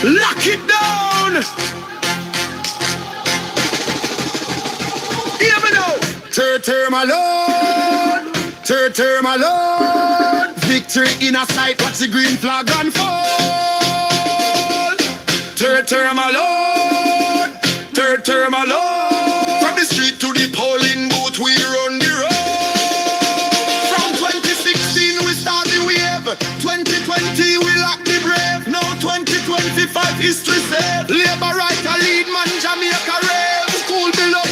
Lock it down. Hear me now. Turn my lord. Turn my lord. Victory in a sight. Watch the green flag unfold. Turn my lord. Turn my lord. From the street to the polling booth, we run the road. From 2016 we start the wave. 2020 we lock the brave. Now 2025 history safe. Labor right a lead man, Jamaica rave. School below,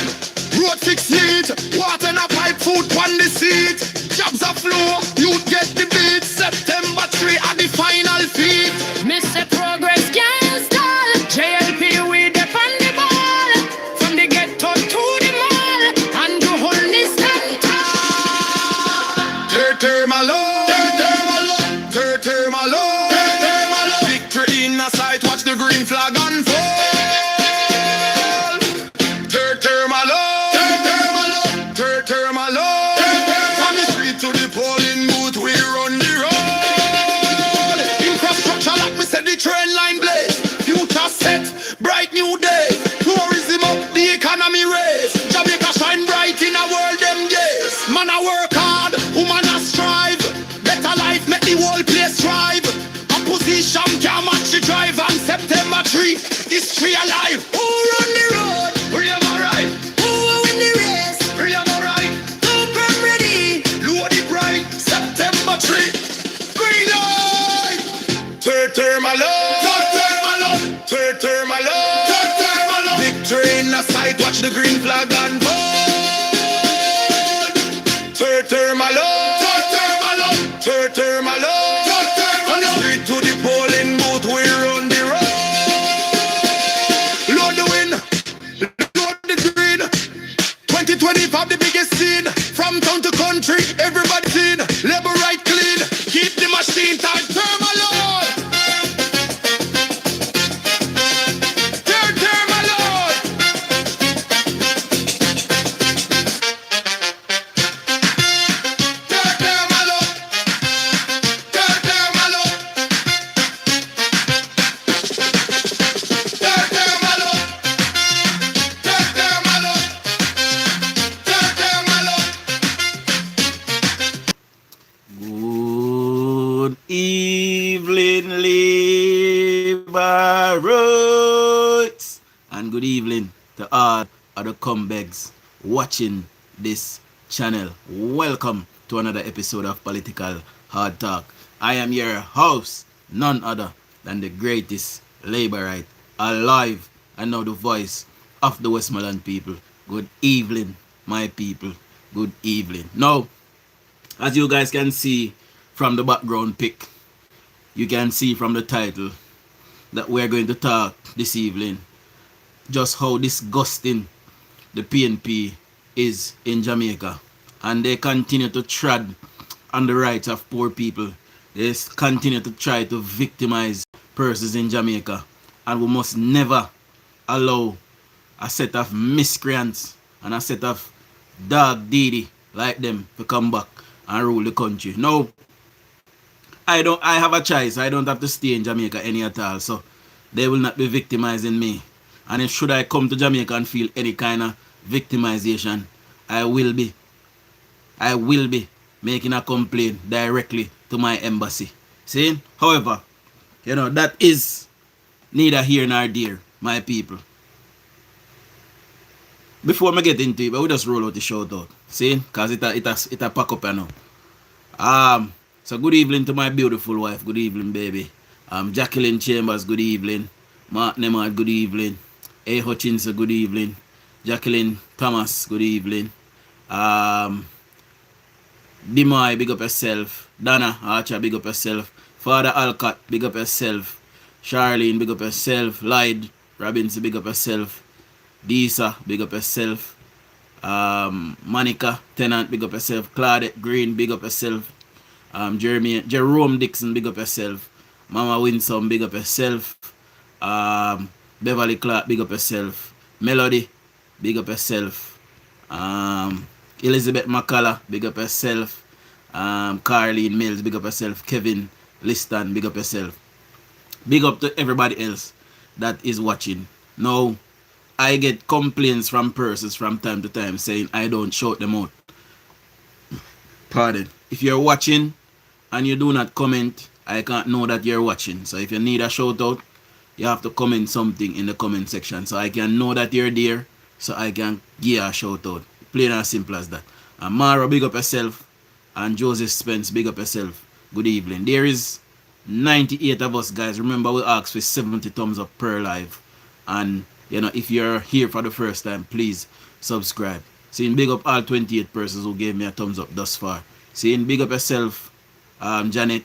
road 6 neat. Water in a pipe, food on the seat. Jobs a flow, youth get the beat. September 3 at the final feet. Mr. Progress can't stall. JLP with the on the ball. From the ghetto to the mall. And to hold this stand tall. Turn my lord. Turn my lord. Victory in a sight, watch the green flag unfold. Turn my lord. Turn my lord. From the street to the polling booth, we run the road. Infrastructure like me said, the train line blaze. Future set, bright new day. Tourism up, the economy raise. Jamaica shine bright in a world them days. Man a work hard, woman a strive. Better life make the whole place thrive. Opposition can't match the drive. On September 3, history alive. Who run the road? We am alright. Who will win the race? We am alright. Super ready. Load it bright. September 3. Green light. Turn my love. Turn my love. Victory in the sight. Watch the green flag unfold. Turn my love. Turn my love. On the street to the polling booth, we run the road. Load the win. Load the green. 2025 the biggest scene. From town to country, everybody seen. Labor right clean. Keep the machine tight. Turn my lord. Turn my lord. Turn my lord. Turn my lord. Turn my lord. Turn my lord. Turn my lord. Good evening, Liberates, and good evening to all other comebacks watching this channel. Welcome to another episode of Political Hard Talk. I am your host, none other than the greatest Laborite alive, and now the voice of the Westmoreland people. Good evening, my people. Good evening. Now, as you guys can see from the background pic, you can see from the title that we're going to talk this evening just how disgusting the PNP is in Jamaica, and they continue to tread on the rights of poor people. They continue to try to victimize persons in Jamaica, and we must never allow a set of miscreants and a set of dog deedy like them to come back and rule the country. Now, I have a choice. I don't have to stay in Jamaica any at all, so they will not be victimizing me. And if should I come to Jamaica and feel any kind of victimization, I will be making a complaint directly to my embassy. See? However, that is neither here nor there, my people. Before I get into it, but we just roll out the shout out. See? Because it a pack up now. So good evening to my beautiful wife. Good evening, baby. Jacqueline Chambers, good evening. Mark Nemard, good evening. A. Hutchinson, good evening. Jacqueline Thomas, good evening. Dimoy, big up yourself. Donna Archer, big up yourself. Father Alcott, big up yourself. Charlene, big up yourself. Lloyd Robinson, big up yourself. Disa, big up yourself. Monica Tennant, big up yourself. Claudette Green, big up yourself. Jerome Dixon, big up yourself. Mama Winsome, big up yourself. Beverly Clark, big up yourself. Melody, big up yourself. Elizabeth McCullough, big up yourself. Carlene Mills, big up yourself. Kevin Liston, big up yourself. Big up to everybody else that is watching. Now, I get complaints from persons from time to time saying I don't shout them out. Pardon. If you're watching and you do not comment, I can't know that you're watching. So if you need a shout out, you have to comment something in the comment section so I can know that you're there, so I can give you a shout out. Plain and simple as that. And Mara, big up yourself. And Joseph Spence, big up yourself. Good evening. There is 98 of us, guys. Remember, we asked for 70 thumbs up per live. And, you know, if you're here for the first time, please subscribe. Seeing big up all 28 persons who gave me a thumbs up thus far. Seeing big up yourself, Janet.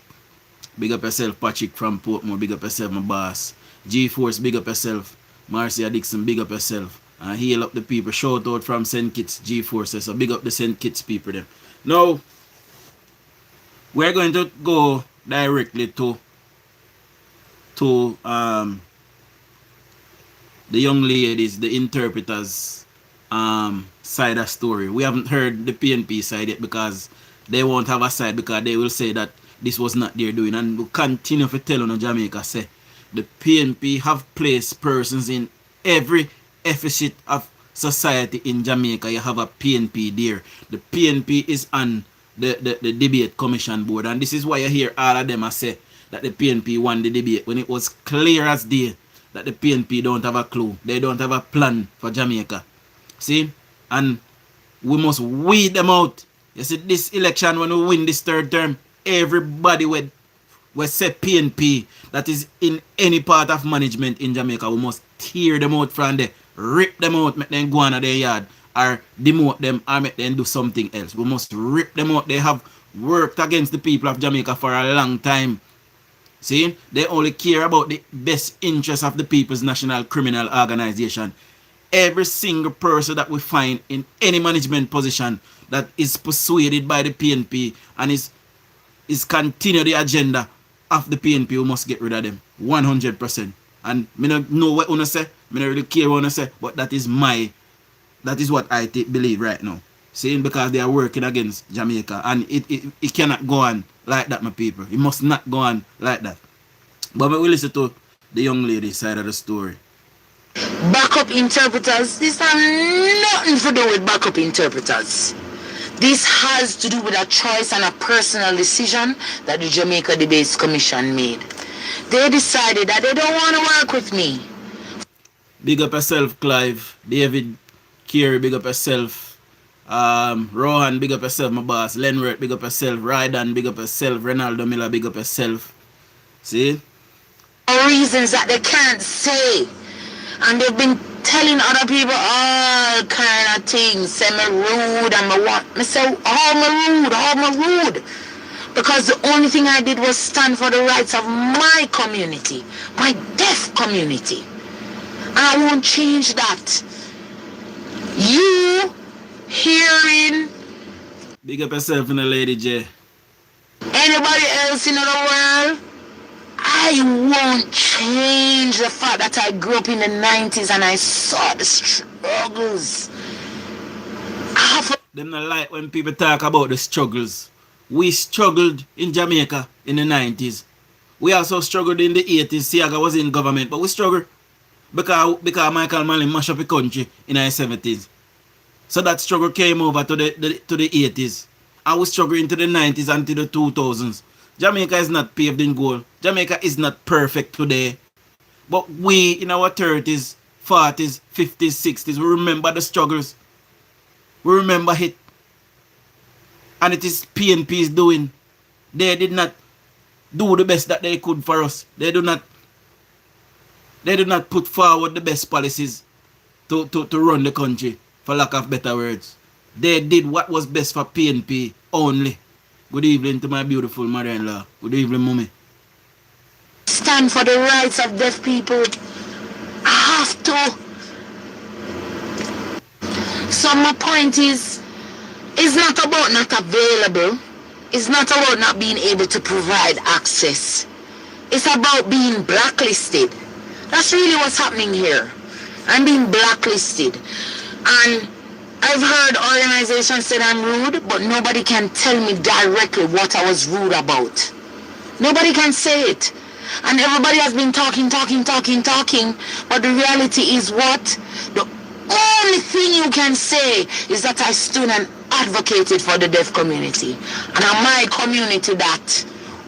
Big up yourself, Patrick from Portmore. Big up yourself, my boss. G-Force, big up yourself. Marcia Dixon, big up yourself. And heal up the people. Shout out from St. Kitts, G-Force. So big up the St. Kitts people then. Now, we're going to go directly to the young ladies, the interpreters side of story. We haven't heard the PNP side yet because they won't have a side, because they will say that this was not their doing. And we'll continue to tell on Jamaica say the PNP have placed persons in every deficit of society in Jamaica. You have a PNP there. The PNP is on the debate commission board, and this is why you hear all of them say that the PNP won the debate when it was clear as day that the PNP don't have a clue. They don't have a plan for Jamaica. See? And we must weed them out. You see, this election, when we win this third term, everybody will say PNP that is in any part of management in Jamaica, we must tear them out from there, rip them out, make them go on their yard, or demote them, or make them do something else. We must rip them out. They have worked against the people of Jamaica for a long time. See, they only care about the best interests of the People's National Criminal Organization. Every single person that we find in any management position that is persuaded by the PNP and is continue the agenda of the PNP, we must get rid of them 100%. And I don't know what you say, I don't really care what you say, but that is what I believe right now. Saying because they are working against Jamaica, and it cannot go on like that, my people. It must not go on like that. But we will listen to the young lady side of the story. Backup interpreters, this has nothing to do with backup interpreters. This has to do with a choice and a personal decision that the Jamaica Debates Commission made. They decided that they don't want to work with me. Big up yourself, Clive. David Carey, big up yourself. Rohan, big up yourself, my boss. Lenworth, big up yourself. Rydan, big up yourself. Renaldo Miller, big up yourself. See? Reasons that they can't say. And they've been telling other people all kind of things. Say me rude and me what. Me say, me rude. Because the only thing I did was stand for the rights of my community. My deaf community. And I won't change that. You hearing big up yourself in the Lady J. Anybody else in the world, I won't change the fact that I grew up in the 90s and I saw the struggles. Them not like when people talk about the struggles. We struggled in Jamaica in the 90s. We also struggled in the 80s. Siaga was in government, but we struggled because Michael Manley mashed up the country in the 70s. So that struggle came over to the 80s. And we struggled into the 90s and to the 2000s. Jamaica is not paved in gold. Jamaica is not perfect today. But we in our 30s, 40s, 50s, 60s, we remember the struggles. We remember it. And it is PNP's doing. They did not do the best that they could for us. They do not put forward the best policies to run the country, for lack of better words. They did what was best for PNP only. Good evening to my beautiful mother-in-law. Good evening, mommy. Stand for the rights of deaf people. I have to. So my point is, it's not about not available. It's not about not being able to provide access. It's about being blacklisted. That's really what's happening here. I'm being blacklisted. And I've heard organizations say I'm rude, but nobody can tell me directly what I was rude about. Nobody can say it. And everybody has been talking. But the reality is what? The only thing you can say is that I stood and advocated for the deaf community. And on my community that.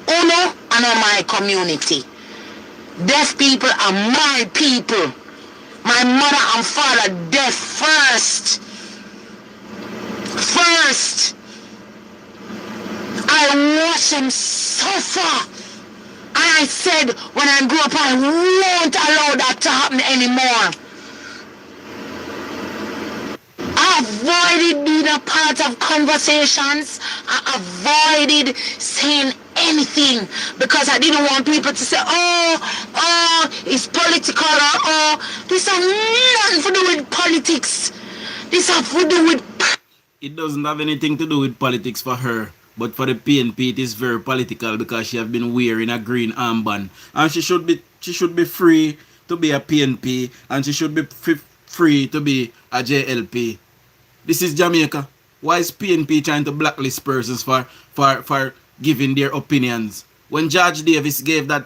Uno and on my community. Deaf people are my people. My mother and father deaf first. I watched them suffer. And I said, when I grow up, I won't allow that to happen anymore. I avoided being a part of conversations. I avoided saying anything because I didn't want people to say, oh, it's political, or oh, this has nothing to do with politics. This has to do with... It doesn't have anything to do with politics for her. But for the PNP, it is very political because she has been wearing a green armband. And she should be free to be a PNP, and she should be free to be a JLP. This is Jamaica. Why is PNP trying to blacklist persons for giving their opinions? When Judge Davis gave that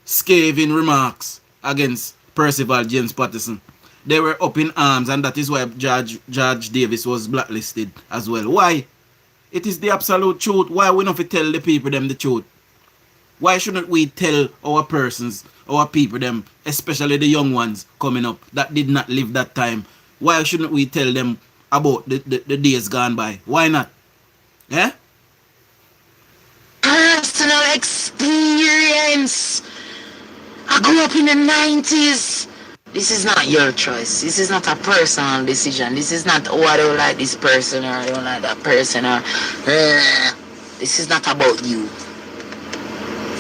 scathing remarks against Percival James Patterson, they were up in arms, and that is why Judge Davis was blacklisted as well. Why? It is the absolute truth. Why we not tell the people them the truth? Why shouldn't we tell our persons, our people them, especially the young ones coming up that did not live that time? Why shouldn't we tell them about the days gone by? Why not? Yeah? Personal experience. I grew up in the 90s. This is not your choice. This is not a personal decision. This is not, oh, I don't like this person, or I don't like that person, or this is not about you.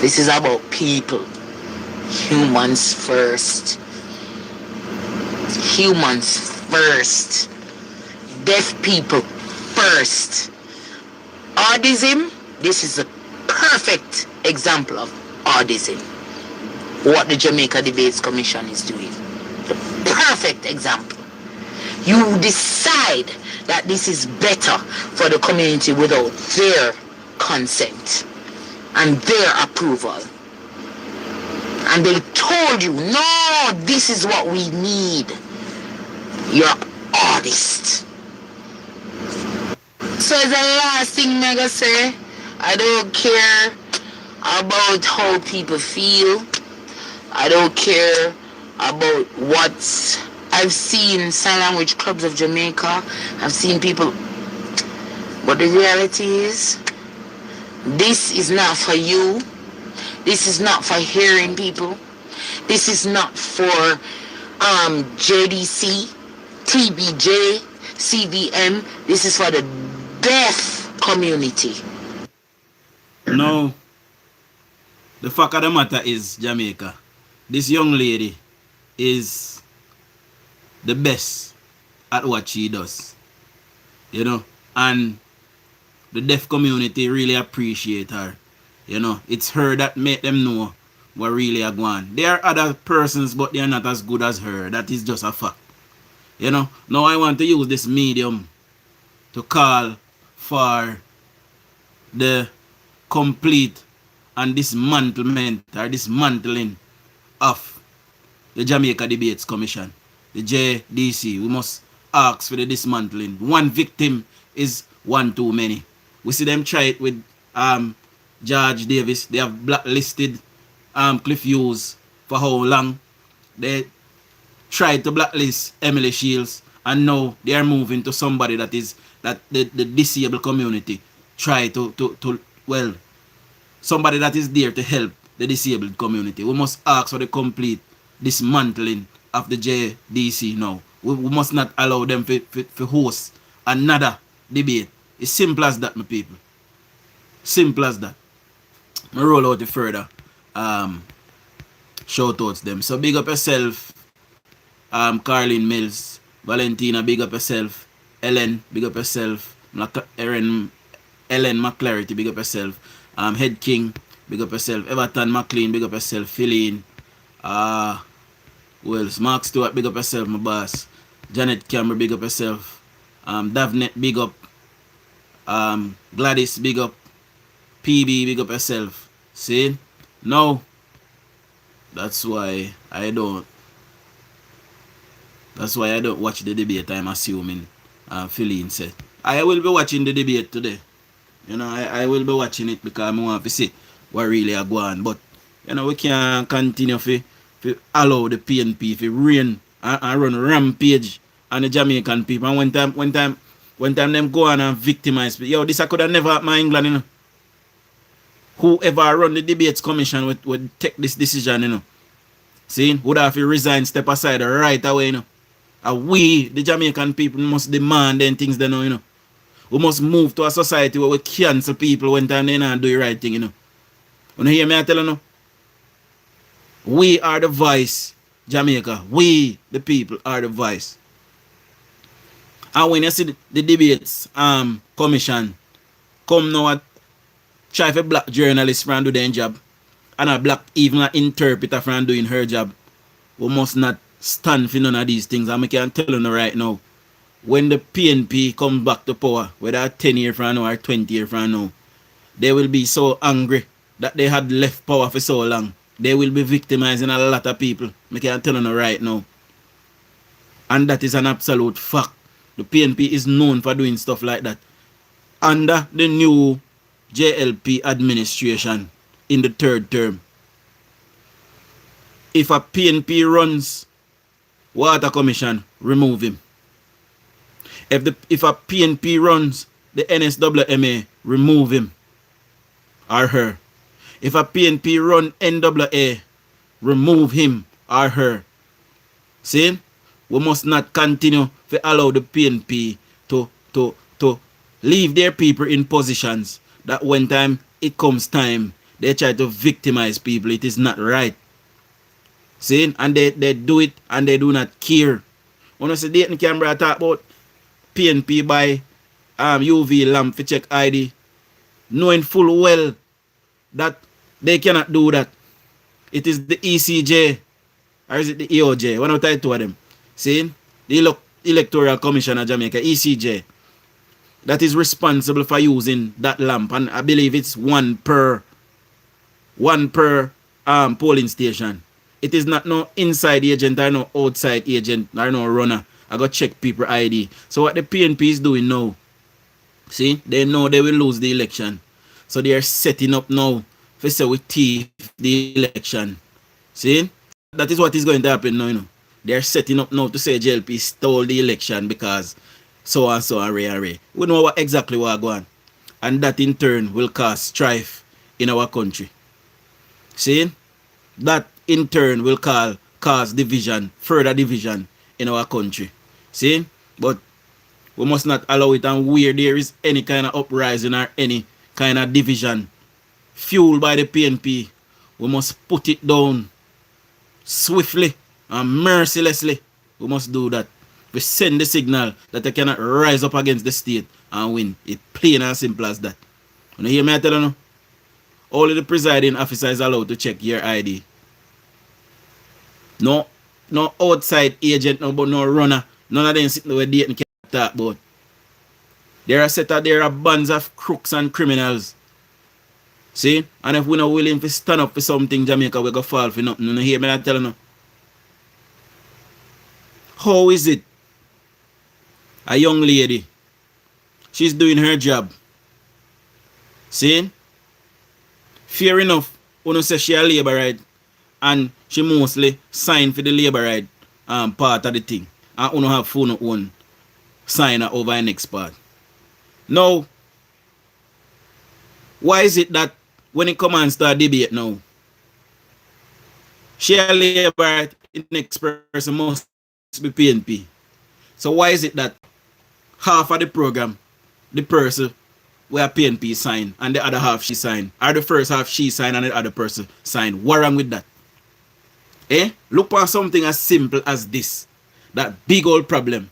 This is about people. Humans first. Humans first. Deaf people first. Autism, this is a perfect example of autism. What the Jamaica Debates Commission is doing. The perfect example. You decide that this is better for the community without their consent and their approval. And they told you, no, this is what we need. You're artist. So the last thing I gotta say, I don't care about how people feel. I don't care about what I've seen sign language clubs of Jamaica. I've seen people, but the reality is, this is not for you. This is not for hearing people. This is not for JDC, TBJ, CVM. This is for the deaf community. No. The fact of the matter is, Jamaica, this young lady is the best at what she does. You know, and the deaf community really appreciate her. You know, it's her that make them know what really are going. There are other persons, but they are not as good as her. That is just a fact. You know, now I want to use this medium to call for the complete and dismantlement or dismantling of the Jamaica Debates Commission, the JDC. We must ask for the dismantling. One victim is one too many. We see them try it with George Davis. They have blacklisted Cliff Hughes for how long? They tried to blacklist Emily Shields, and now they are moving to somebody that is that the disabled community try to well, somebody that is there to help the disabled community. We must ask for the complete dismantling of the JDC now. We must not allow them to host another debate. It's simple as that, my people. Simple as that. I roll out the further shout outs them. So big up yourself, Carlin Mills, Valentina, big up yourself, Ellen, big up yourself, Ellen McClarity, big up yourself, Head King, big up yourself, Everton McLean, big up yourself, Philene, Mark Stewart, big up yourself, my boss, Janet Campbell, big up yourself, Davnet, big up, Gladys, big up, PB, big up yourself. See? Now, That's why I don't. That's why I don't watch the debate. I'm assuming. Feeling said. I will be watching the debate today. You know, I will be watching it because I want to see what really are going on. But you know, we can't continue to allow the PNP to reign and run rampage on the Jamaican people. And when time them go on and victimize people. Yo, this I could have never happened in England, you know. Whoever run the debates commission would take this decision, you know. See, would have to resign, step aside right away, you know. And we, the Jamaican people, must demand them things they know, you know. We must move to a society where we cancel people when time they not do the right thing, you know. You hear me I tell you now? We are the voice, Jamaica. We, the people, are the voice. And when you see the debates commission come now and try for black journalists from do their job, and a black even an interpreter from doing her job, we must not stand for none of these things. And I can tell you right now, when the PNP comes back to power, whether 10 years from now or 20 years from now, they will be so angry that they had left power for so long. They will be victimizing a lot of people. I can tell you right now. And that is an absolute fact. The PNP is known for doing stuff like that. Under the new JLP administration in the third term, if a PNP runs Water Commission, remove him. If a PNP runs the NSWMA, remove him or her. If a PNP run NWA, remove him or her. See? We must not continue to allow the PNP to leave their people in positions that when time it comes time, they try to victimize people. It is not right. See? And they do it and they do not care. When I say Dayton Canberra talk about PNP by UV lamp to check ID, knowing full well that they cannot do that. It is the ECJ or is it the EOJ? One of the two of them. See? The Electoral Commission of Jamaica, ECJ, that is responsible for using that lamp. And I believe it's one per polling station. It is not no inside agent or no outside agent or no runner. I got check people ID. So what the PNP is doing now, see, they know they will lose the election. So they are setting up now for say we thief the election. See? That is what is going to happen now, you know. They are setting up now to say JLP stole the election because so and so and ray. We know exactly what going on. And that in turn will cause strife in our country. See? That in turn will cause division, further division in our country. See? But we must not allow it, and where there is any kind of uprising or any kind of division fueled by the PNP, we must put it down swiftly and mercilessly. We must do that. We send the signal that they cannot rise up against the state and win. It's plain and simple as that. You hear me I tell you now? Only the presiding officer is allowed to check your ID. No outside agent, no runner. None of them sitting where Dayton can talk about. There are bands of crooks and criminals. See? And if we're not willing to stand up for something, Jamaica, we're going to fall for nothing. You hear me I tell you now? How is it a young lady, she's doing her job, see? Fair enough, you say she a labor right, and she mostly signed for the labor right part of the thing, and you have phone own sign her over the next part. Now, why is it that when it comes and start debate now, she a labor right, the next person must be PNP? So why is it that half of the program, the person where PNP signed and the other half she signed, or the first half she signed and the other person signed? What wrong with that? Look for something as simple as this. That big old problem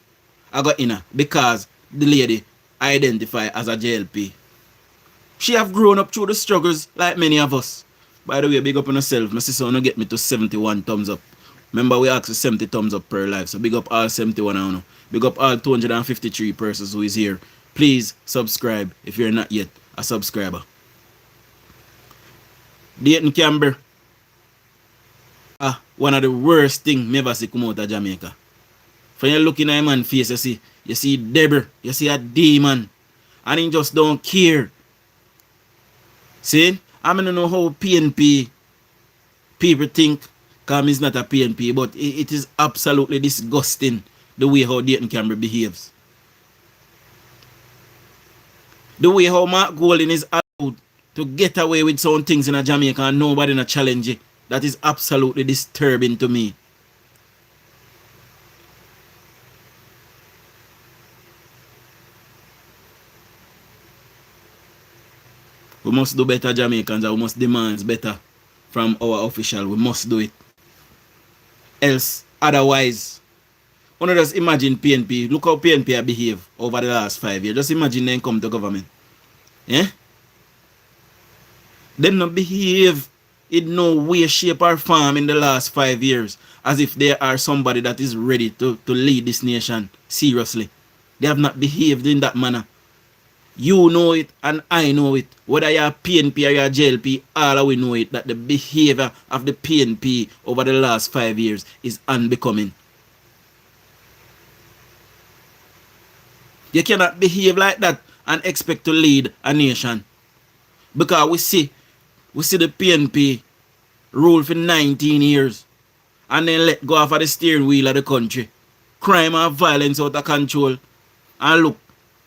I got in her because the lady identified as a JLP. She have grown up through the struggles like many of us. By the way, big up on herself. My sister wanna get me to 71 thumbs up. Remember, we asked for 70 thumbs up per live. So big up all 71 now. Big up all 253 persons who is here. Please subscribe if you're not yet a subscriber. Dayton Canberra. one of the worst things me ever see come out of Jamaica. When you look in a man's face, you see devil, you see a demon, and he just don't care. See? I don't know how PNP people think, because he's not a PNP, but it is absolutely disgusting the way how Dayton Campbell behaves. The way how Mark Golding is allowed to get away with some things in a Jamaica and nobody not challenge it. That is absolutely disturbing to me. We must do better, Jamaicans, and we must demand better from our official. We must do it. Else, otherwise, one just imagine PNP. Look how PNP behave over the last 5 years. Just imagine them come to government. Yeah? Them not behave in no way, shape, or form in the last 5 years as if they are somebody that is ready to lead this nation seriously. They have not behaved in that manner. You know it and I know it. Whether you're PNP or you're JLP, all of we know it, that the behavior of the PNP over the last 5 years is unbecoming. You cannot behave like that and expect to lead a nation. Because we see the PNP rule for 19 years and then let go of the steering wheel of the country. Crime and violence out of control. And look,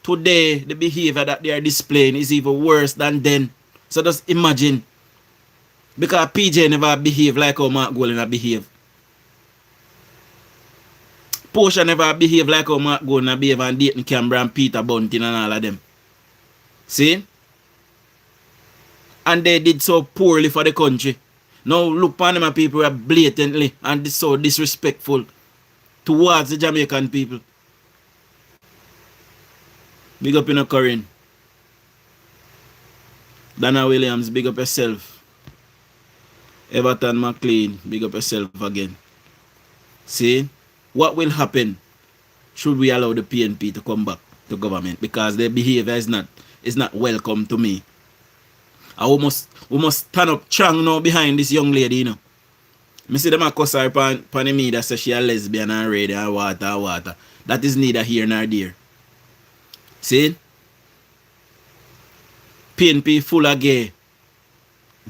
today the behavior that they are displaying is even worse than then. So just imagine. Because PJ never behave like how Mark Golding behave. Portia never behave like how Mark Golding behave, and Dayton Campbell and Peter Bunting and all of them. See? And they did so poorly for the country. Now look upon them people are blatantly and so disrespectful towards the Jamaican people. Big up in a Corinne. Dana Williams, big up yourself. Everton McLean, big up yourself again. See? What will happen should we allow the PNP to come back to government? Because their behavior is not welcome to me. And we must stand up strong now behind this young lady, you know. I see them a cuss her pan the media say she a lesbian and ready and water. That is neither here nor there. See? PNP full of gay.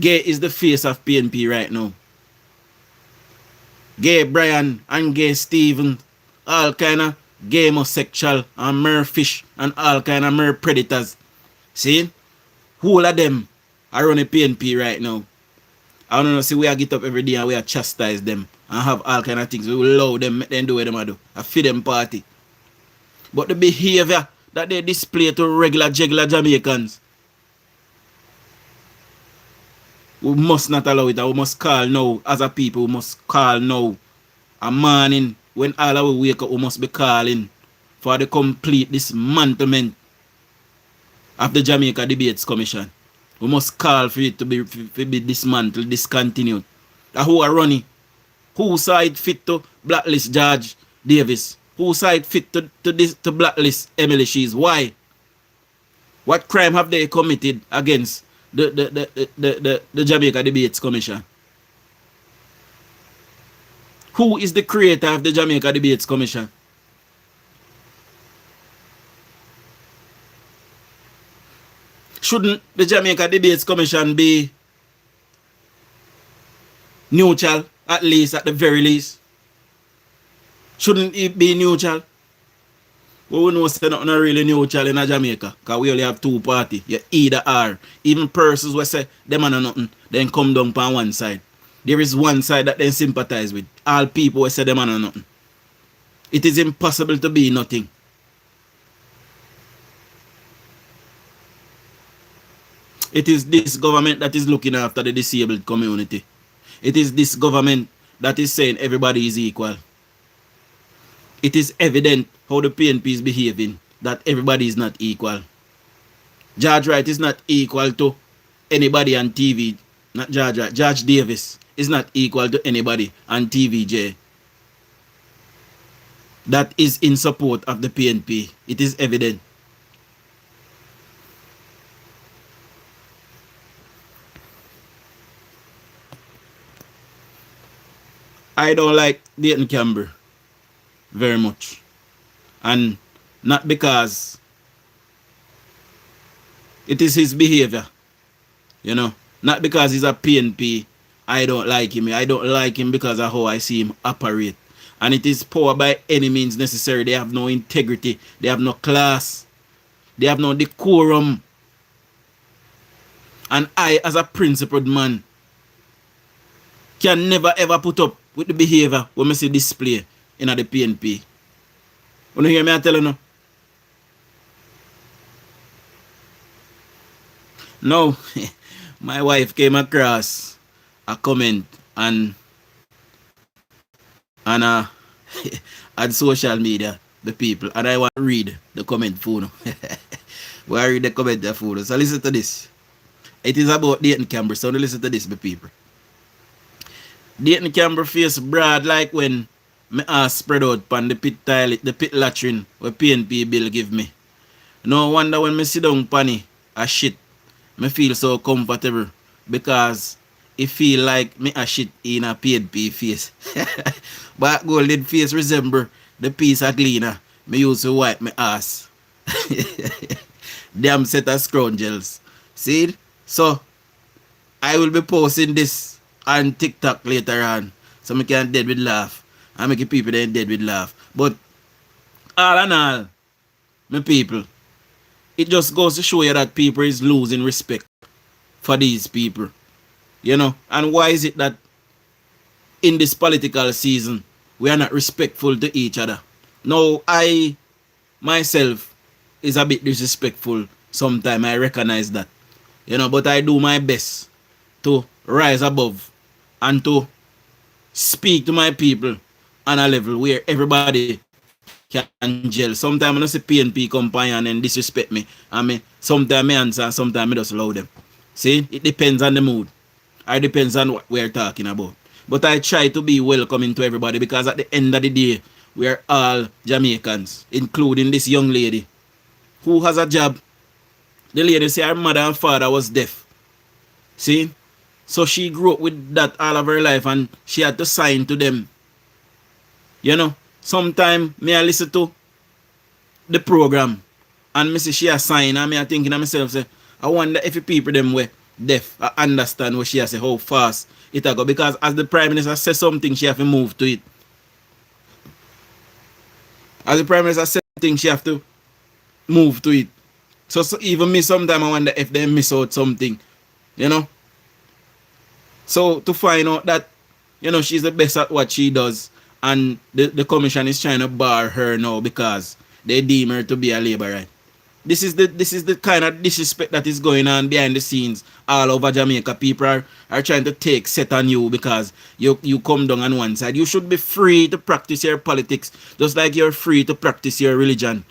Gay is the face of PNP right now. Gay Brian and gay Steven, all kind of gay homosexual and mer fish and all kind of mer predators. See? Whole of them are running PNP right now. I don't know, see we are get up every day and we are chastise them and have all kind of things. We will allow them, make them do what they do. I feed them party. But the behavior that they display to regular Jamaicans, we must not allow it. And we must call now, as a people, we must call now. A morning, when all of we wake up, we must be calling for the complete dismantlement of the Jamaica Debates Commission. We must call for it to be dismantled, discontinued. Who are running? Who saw it fit to blacklist George Davis? Who saw it fit to blacklist Emily Shees? Why? What crime have they committed against the Jamaica Debates Commission? Who is the creator of the Jamaica Debates Commission? Shouldn't the Jamaica Debates Commission be neutral, at least, at the very least? Shouldn't it be neutral? Well, we know it's not really neutral in Jamaica, because we only have two parties. You either are. Even persons who say them are nothing, then come down on one side. There is one side that they sympathize with. All people who say them are nothing. It is impossible to be nothing. It is this government that is looking after the disabled community. It is this government that is saying everybody is equal. It is evident how the PNP is behaving, that everybody is not equal. George Wright is not equal to anybody on TV. Not George Wright. George Davis is not equal to anybody on TVJ. That is in support of the PNP. It is evident. I don't like Dayton Campbell very much. And not because it is his behavior, you know. Not because he's a PNP, I don't like him. I don't like him because of how I see him operate. And it is power by any means necessary. They have no integrity. They have no class. They have no decorum. And I, as a principled man, can never ever put up with the behavior when I see display in the PNP. You hear me I tell you now? No, my wife came across a comment and at social media, the people, and I want to read the comment for you. Well, I read the comment there for you. So listen to this. It is about Dayton Campbell, so listen to this, the people. Dayton Campbell face broad like when my ass spread out on the pit toilet, the pit latrine where PNP bill give me. No wonder when me sit down pan a shit, me feel so comfortable because it feel like me a shit in a PNP face. But golden face resemble the piece of cleaner me use to wipe my ass. Damn set of scroungels. See? So I will be posting this on TikTok later on. So I can dead with laugh. I make people then dead with laugh. But all in all, my people, it just goes to show you that people is losing respect for these people. You know? And why is it that in this political season we are not respectful to each other? Now I myself is a bit disrespectful sometimes. I recognize that. You know, but I do my best to rise above and to speak to my people on a level where everybody can gel. Sometimes I don't see PNP companion and disrespect me. I mean, sometimes I answer and sometimes I just allow them. See, it depends on the mood. It depends on what we're talking about. But I try to be welcoming to everybody because at the end of the day, we are all Jamaicans, including this young lady who has a job. The lady say her mother and father was deaf. See? So she grew up with that all of her life and she had to sign to them. You know, sometimes me I listen to the program and me see she a sign and me I thinking to myself, say, I wonder if the people them were deaf I understand what she has say, how fast it a go. Because as the Prime Minister says something, she have to move to it. As the Prime Minister says something, she have to move to it. So even me sometimes I wonder if they miss out something, you know. So to find out that, you know, she's the best at what she does and the commission is trying to bar her now because they deem her to be a labourite. This is the kind of disrespect that is going on behind the scenes all over Jamaica. People are trying to take set on you because you come down on one side. You should be free to practice your politics just like you're free to practice your religion.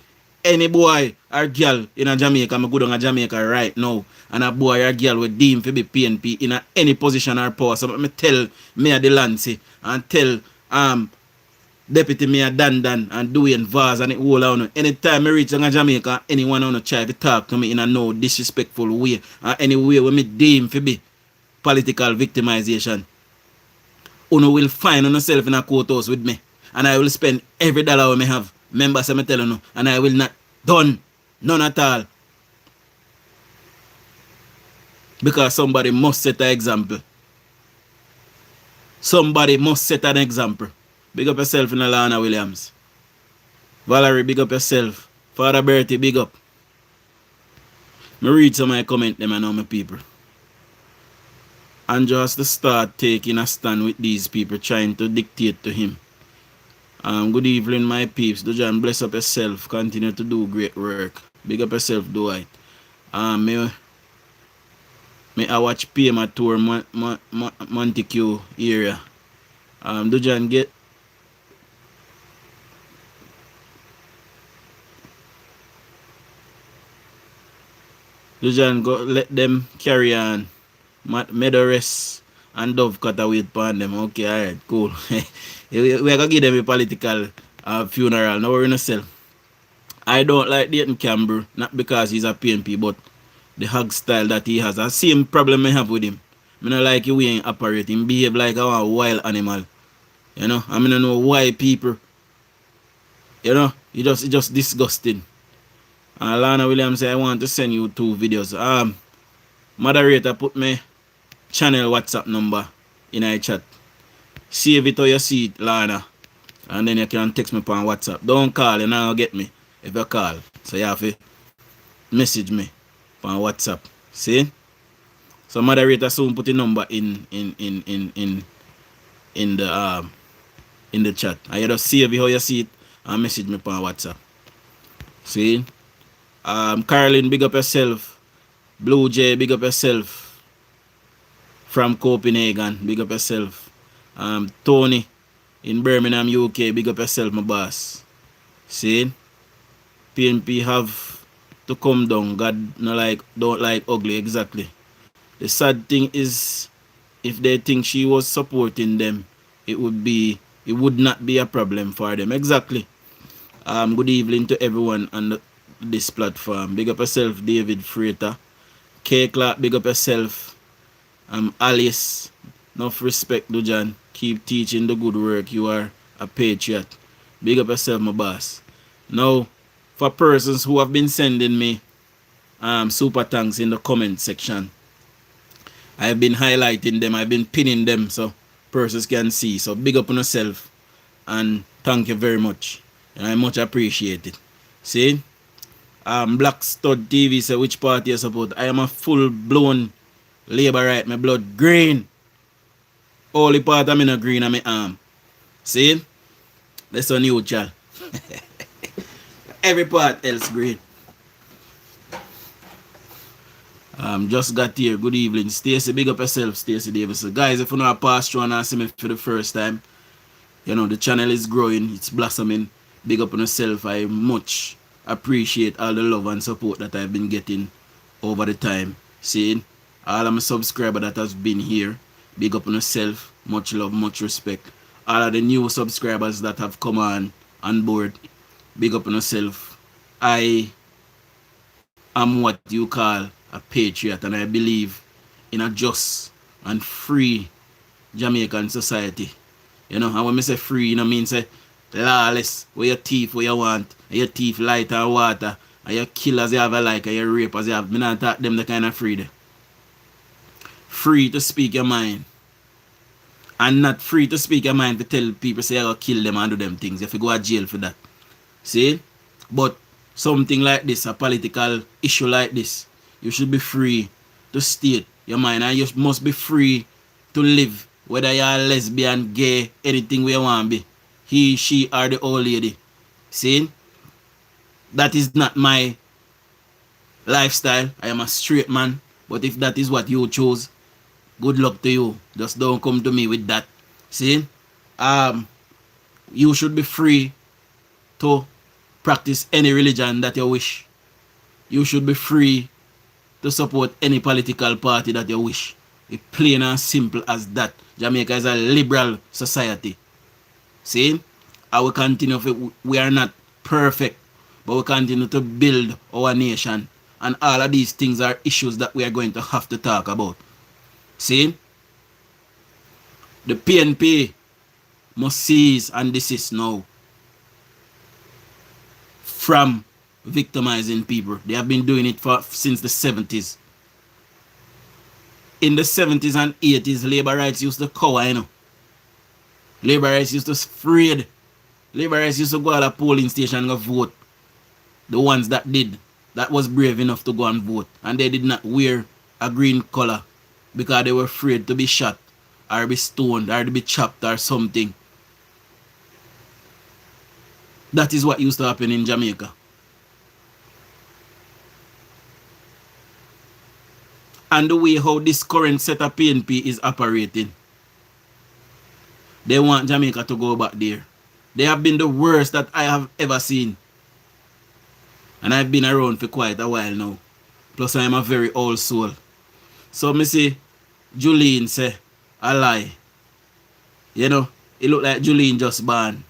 Any boy or girl in a Jamaica, I'm go down to Jamaica right now, and a boy or girl with deem to be PNP in any position or power. So me tell Mayor Delancey and tell Deputy Mayor Dan and doing Vaz and it all on. Anytime I reach down to Jamaica, anyone on try to talk to me in a no disrespectful way or any way where me deem to be political victimization, you will find yourself in a courthouse with me, and I will spend every dollar I have. Members, I'm telling you, and I will not done none at all. Because somebody must set an example. Somebody must set an example. Big up yourself in Alana Williams. Valerie, big up yourself. Father Bertie, big up. Me read some of my comment them, I know my people. And just to start taking a stand with these people trying to dictate to him. Good evening, my peeps. Dujon, bless up yourself. Continue to do great work. Big up yourself, Dwight. Me I watch PM tour Montague area. Dujon, get Dujon, go let them carry on. Medores and Dove cut away upon them. Okay, alright, cool. We are going to give them a political funeral. No worry yourself. I don't like Dayton Campbell, not because he's a PNP, but the hug style that he has. The same problem I have with him. I don't like the way he operates. He behave like a wild animal. You know, I mean, I know why people, you know, it's just disgusting. Lana Williams say, I want to send you 2 videos. Moderator, put me channel WhatsApp number in our chat. Save it or you see it, Lana. And then you can text me on WhatsApp. Don't call, you know, get me if you call. So you have to message me on WhatsApp. See? So moderator soon put the number in the chat. And you just save it how you see it and message me on WhatsApp. See? Caroline, big up yourself. Blue Jay, big up yourself. From Copenhagen, big up yourself. Tony in Birmingham, UK, big up yourself, my boss. See? PNP have to come down. God don't like ugly, exactly. The sad thing is, if they think she was supporting them, it would not be a problem for them. Exactly. Good evening to everyone on this platform. Big up yourself, David Freighter. K Clark, big up yourself. Alice, enough respect, Dujon. Keep teaching the good work. You are a patriot. Big up yourself, my boss. Now, for persons who have been sending me super thanks in the comment section, I've been highlighting them, I've been pinning them so persons can see. So big up on yourself and thank you very much. And I much appreciate it. See? Black Stud TV say, which party you support? I am a full-blown Labour right. My blood green. Only part I'm in a green on my arm. See? That's a neutral. Every part else green. Just got here. Good evening. Stacey, big up yourself, Stacey Davis. So guys, if you know I pass through and I see me for the first time, you know, the channel is growing. It's blossoming. Big up on yourself. I much appreciate all the love and support that I've been getting over the time. Seeing all of my subscribers that has been here. Big up on yourself. Much love, much respect. All of the new subscribers that have come on board. Big up on yourself. I am what you call a patriot, and I believe in a just and free Jamaican society. You know, and when I say free, you know, I mean say lawless, where you thief where you want, and you thief light and water, and you kill as you have a like, and you rape as you have. I not talk them the kind of free there. Free to speak your mind. And not free to speak your mind to tell people say you go kill them and do them things. You have to go to jail for that. See? But something like this, a political issue like this, you should be free to state your mind, and you must be free to live, whether you are lesbian, gay, anything we want to be. He, she, or the old lady. See? That is not my lifestyle. I am a straight man. But if that is what you chose, good luck to you. Just don't come to me with that. See? You should be free to practice any religion that you wish. You should be free to support any political party that you wish. It's plain and simple as that. Jamaica is a liberal society. See? I will continue. We are not perfect, but we continue to build our nation. And all of these things are issues that we are going to have to talk about. See? The PNP must cease and desist now from victimizing people. They have been doing it since the 70s. In the 70s and 80s, labor rights used to cover, you know. Labor rights used to afraid. Labor rights used to go to a polling station and go vote. The ones that did, that was brave enough to go and vote. And they did not wear a green color because they were afraid to be shot or be stoned or to be chopped or something. That is what used to happen in Jamaica. And the way how this current set of PNP is operating, they want Jamaica to go back there. They have been the worst that I have ever seen. And I've been around for quite a while now. Plus I am a very old soul. So me see Julene say a lie. You know, it look like Julene just born.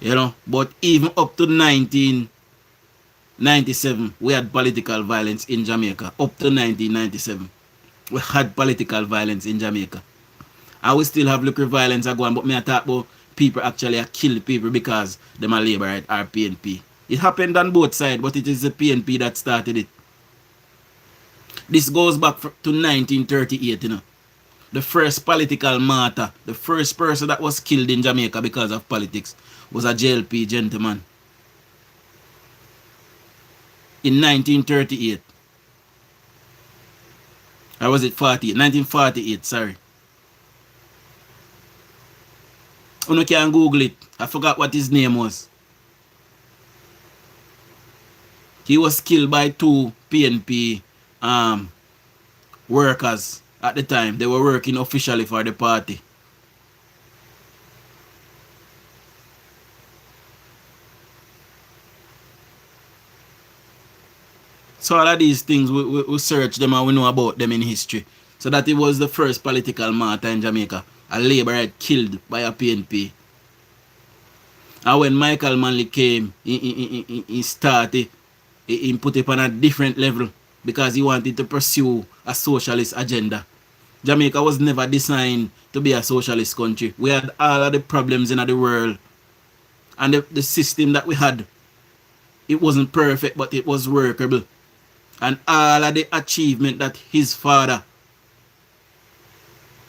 You know, but even up to 1997, we had political violence in Jamaica. Up to 1997, we had political violence in Jamaica. And we still have liquor violence going, but me I talk about people actually kill people because them are labor right or PNP. It happened on both sides, but it is the PNP that started it. This goes back to 1938, you know. The first political martyr, the first person that was killed in Jamaica because of politics was a JLP gentleman. In 1938. Or was it 48? 1948, sorry. You can Google it. I forgot what his name was. He was killed by two PNP workers at the time. They were working officially for the party. So all of these things, we search them and we know about them in history. So that it was the first political martyr in Jamaica. A laborer killed by a PNP. And when Michael Manley came, he started, he put it on a different level because he wanted to pursue a socialist agenda. Jamaica was never designed to be a socialist country. We had all of the problems in the world. And the system that we had, it wasn't perfect, but it was workable. And all of the achievement that his father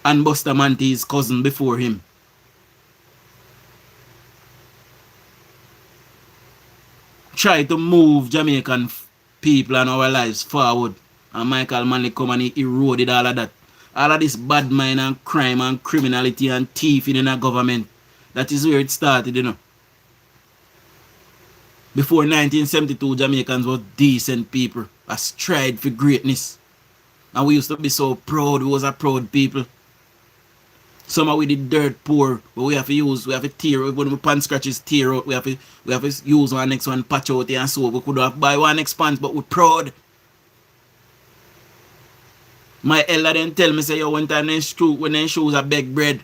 and Bustamante, his cousin before him, try to move Jamaican people and our lives forward. And Michael Manley come and he eroded all of that. All of this bad mind and crime and criminality and thieving in our government. That is where it started, you know. Before 1972, Jamaicans were decent people. A stride for greatness. And we used to be so proud. We was a proud people. Some of we did dirt poor, but we have to tear, when we pan scratches tear out, we have to use one next one, patch out and so we could have buy one next pants, but we're proud. My elder then tell me, say, yo, one time when they shoes a beg bread,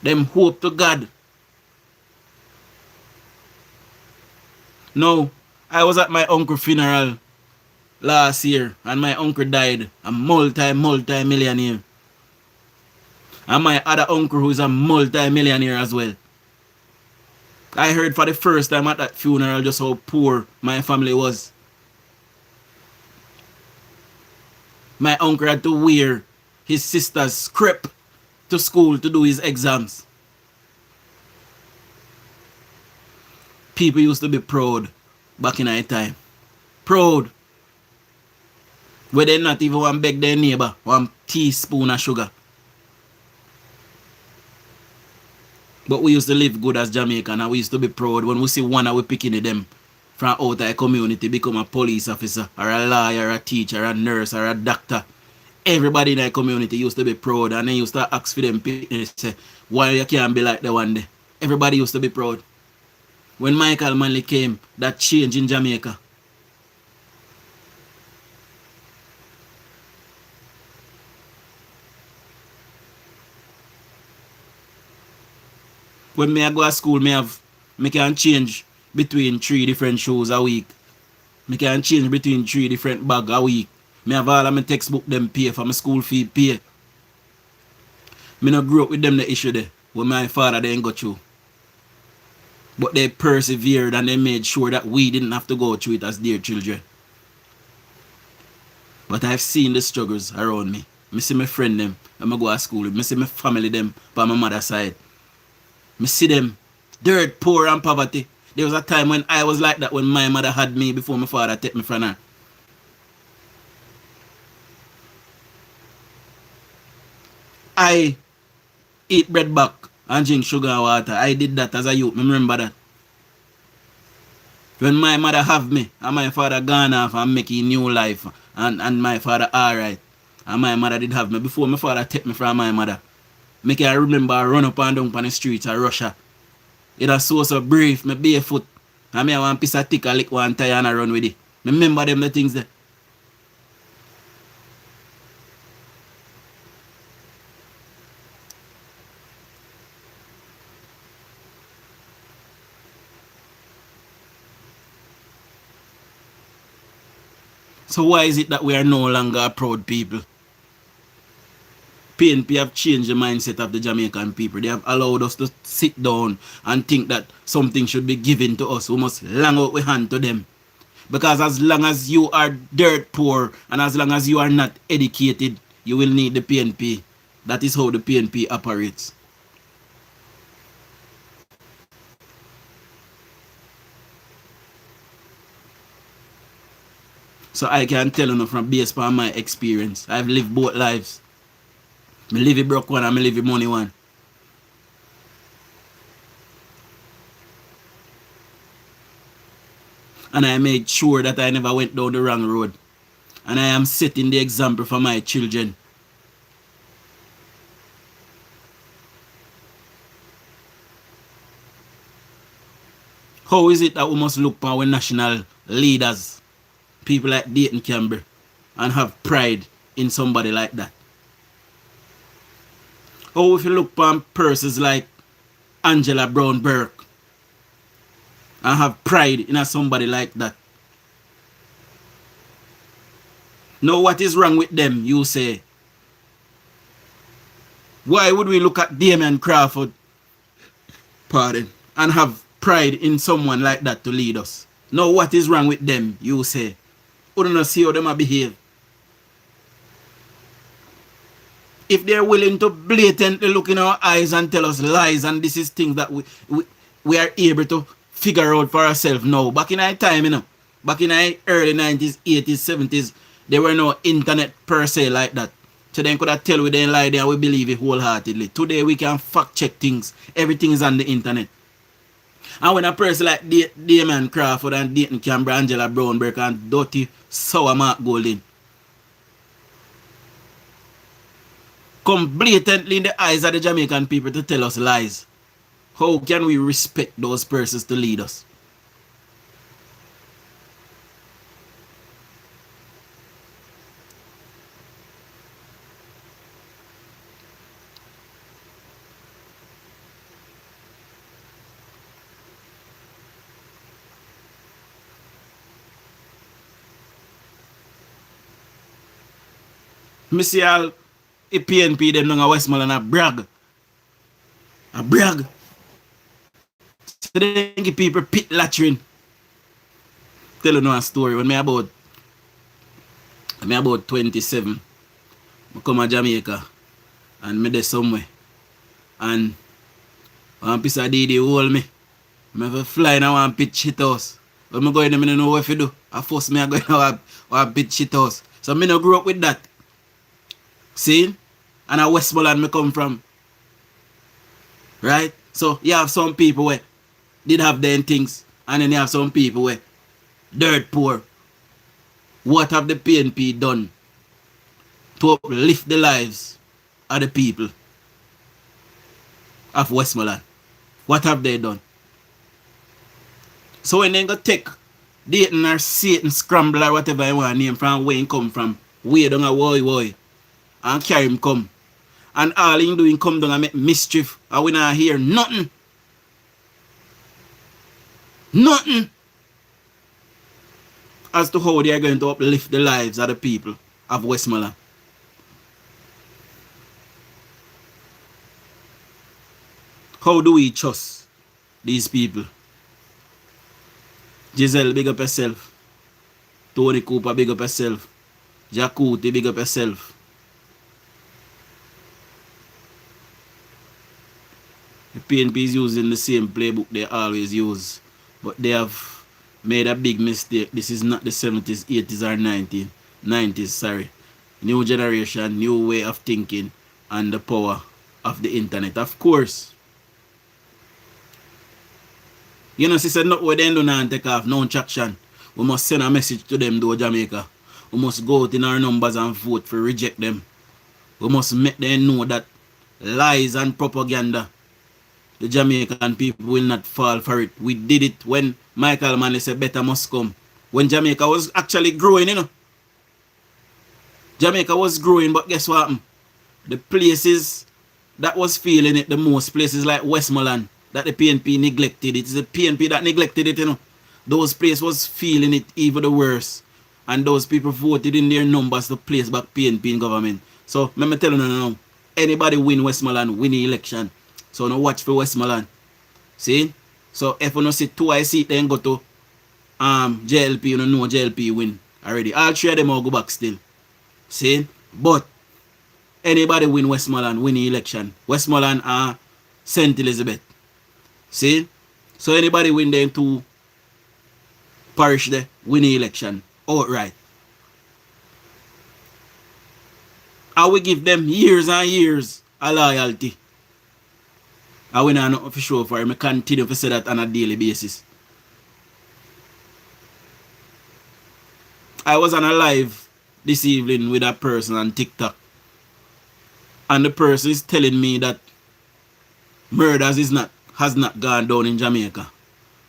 them hope to God. No, I was at my uncle's funeral last year, and my uncle died, a multi-millionaire. And my other uncle who is a multi-millionaire as well. I heard for the first time at that funeral just how poor my family was. My uncle had to wear his sister's crepe to school to do his exams. People used to be proud back in our time. Proud. Where they not even want to beg their neighbor 1 teaspoon of sugar. But we used to live good as Jamaican and we used to be proud when we see one of we picking them from out of the community become a police officer or a lawyer or a teacher or a nurse or a doctor. Everybody in the community used to be proud and they used to ask for them picking say, why you can't be like the one day. Everybody used to be proud. When Michael Manley came, that change in Jamaica. When I go to school, I can change between 3 different shoes a week. I can change between 3 different bags a week. I have all of my textbook them pay for my school fee pay. I not grew up with them the issue there when my father didn't go through. But they persevered and they made sure that we didn't have to go through it as their children. But I've seen the struggles around me. I see my friend them when I go to school. I see my family them by my mother's side. I see them dirt poor and poverty. There was a time when I was like that when my mother had me before my father took me from her. I eat bread back and drink sugar and water. I did that as a youth. I remember that. When my mother have me and my father gone off and making new life and my father alright. And my mother did have me before my father take me from my mother. Make I remember I run up and down on the streets of Russia. It was so brief, me barefoot. And I want a piece of thick, I lick one tire and I run with it. I remember them the things there. So why is it that we are no longer a proud people? PNP have changed the mindset of the Jamaican people. They have allowed us to sit down and think that something should be given to us. We must lang out we hand to them. Because as long as you are dirt poor and as long as you are not educated, you will need the PNP. That is how the PNP operates. So I can tell you from based on my experience. I've lived both lives. I live a broke one and I live a money one. And I made sure that I never went down the wrong road. And I am setting the example for my children. How is it that we must look for our national leaders, people like Dayton Campbell, and have pride in somebody like that? How if you look for persons like Angela Brown Burke and have pride in somebody like that? Now what is wrong with them, you say? Why would we look at Damian Crawford, and have pride in someone like that to lead us? Now what is wrong with them, you say? We don't see how them behave. If they're willing to blatantly look in our eyes and tell us lies, and this is things that we are able to figure out for ourselves now. Back in our time, back in our early 90s, 80s, 70s, there were no internet per se like that. So then could have tell we then lie there and we believe it wholeheartedly. Today we can fact check things. Everything is on the internet. And when a person like Damian Crawford and Dayton Campbell, Angela Brown Burke and Dirty Sour Mark Golding come blatantly in the eyes of the Jamaican people to tell us lies, how can we respect those persons to lead us? Me see all the PNP them down a Westmoreland a brag. A brag. So they give people pit latrine. Tell you a story. When me about 27, I come to Jamaica and me there somewhere. And one piece of DD hold me. I have to fly in one pit shit house. When I go in there, I don't know what to do. At first, I go in one pit shit house. So I no grew up with that. See? And a Westmoreland me come from. Right? So you have some people where did have them things. And then you have some people where dirt poor. What have the PNP done to uplift the lives of the people of Westmoreland? What have they done? So when they go take Dayton or Satan Scramble or whatever you want to name from where he come from, way down a woy and carry him come. And all he doing come down and make mischief. And we not hear nothing. Nothing. As to how they are going to uplift the lives of the people of Westmoreland. How do we trust these people? Giselle, big up yourself. Tony Cooper, big up yourself. Jacuti, big up yourself. The PNP is using the same playbook they always use. But they have made a big mistake. This is not the 70s, 80s or 90s, sorry. New generation, new way of thinking, and the power of the internet. Of course. You know, she said, not where they do not take off, no traction. We must send a message to them, though, Jamaica. We must go out in our numbers and vote for reject them. We must make them know that lies and propaganda, the Jamaican people will not fall for it. We did it when Michael Manley said better must come. When Jamaica was actually growing, you know. Jamaica was growing, but guess what happened? The places that was feeling it the most, places like Westmoreland, that the PNP neglected. It is the PNP that neglected it, you know. Those places was feeling it even the worse. And those people voted in their numbers to place back PNP in government. So, let me tell you now, Anybody win Westmoreland, win the election. So no watch for Westmoreland. See? So if you no see 2 I seat then go to JLP, you know JLP win already. All 3 of them will go back still. See? But anybody win Westmoreland, win the election. Westmoreland are St. Elizabeth. See? So anybody win them 2 parish there, win the election outright. I will give them years and years of loyalty. I will not know for sure for him. I continue to say that on a daily basis. I was on a live this evening with a person on TikTok. And the person is telling me that murders has not gone down in Jamaica.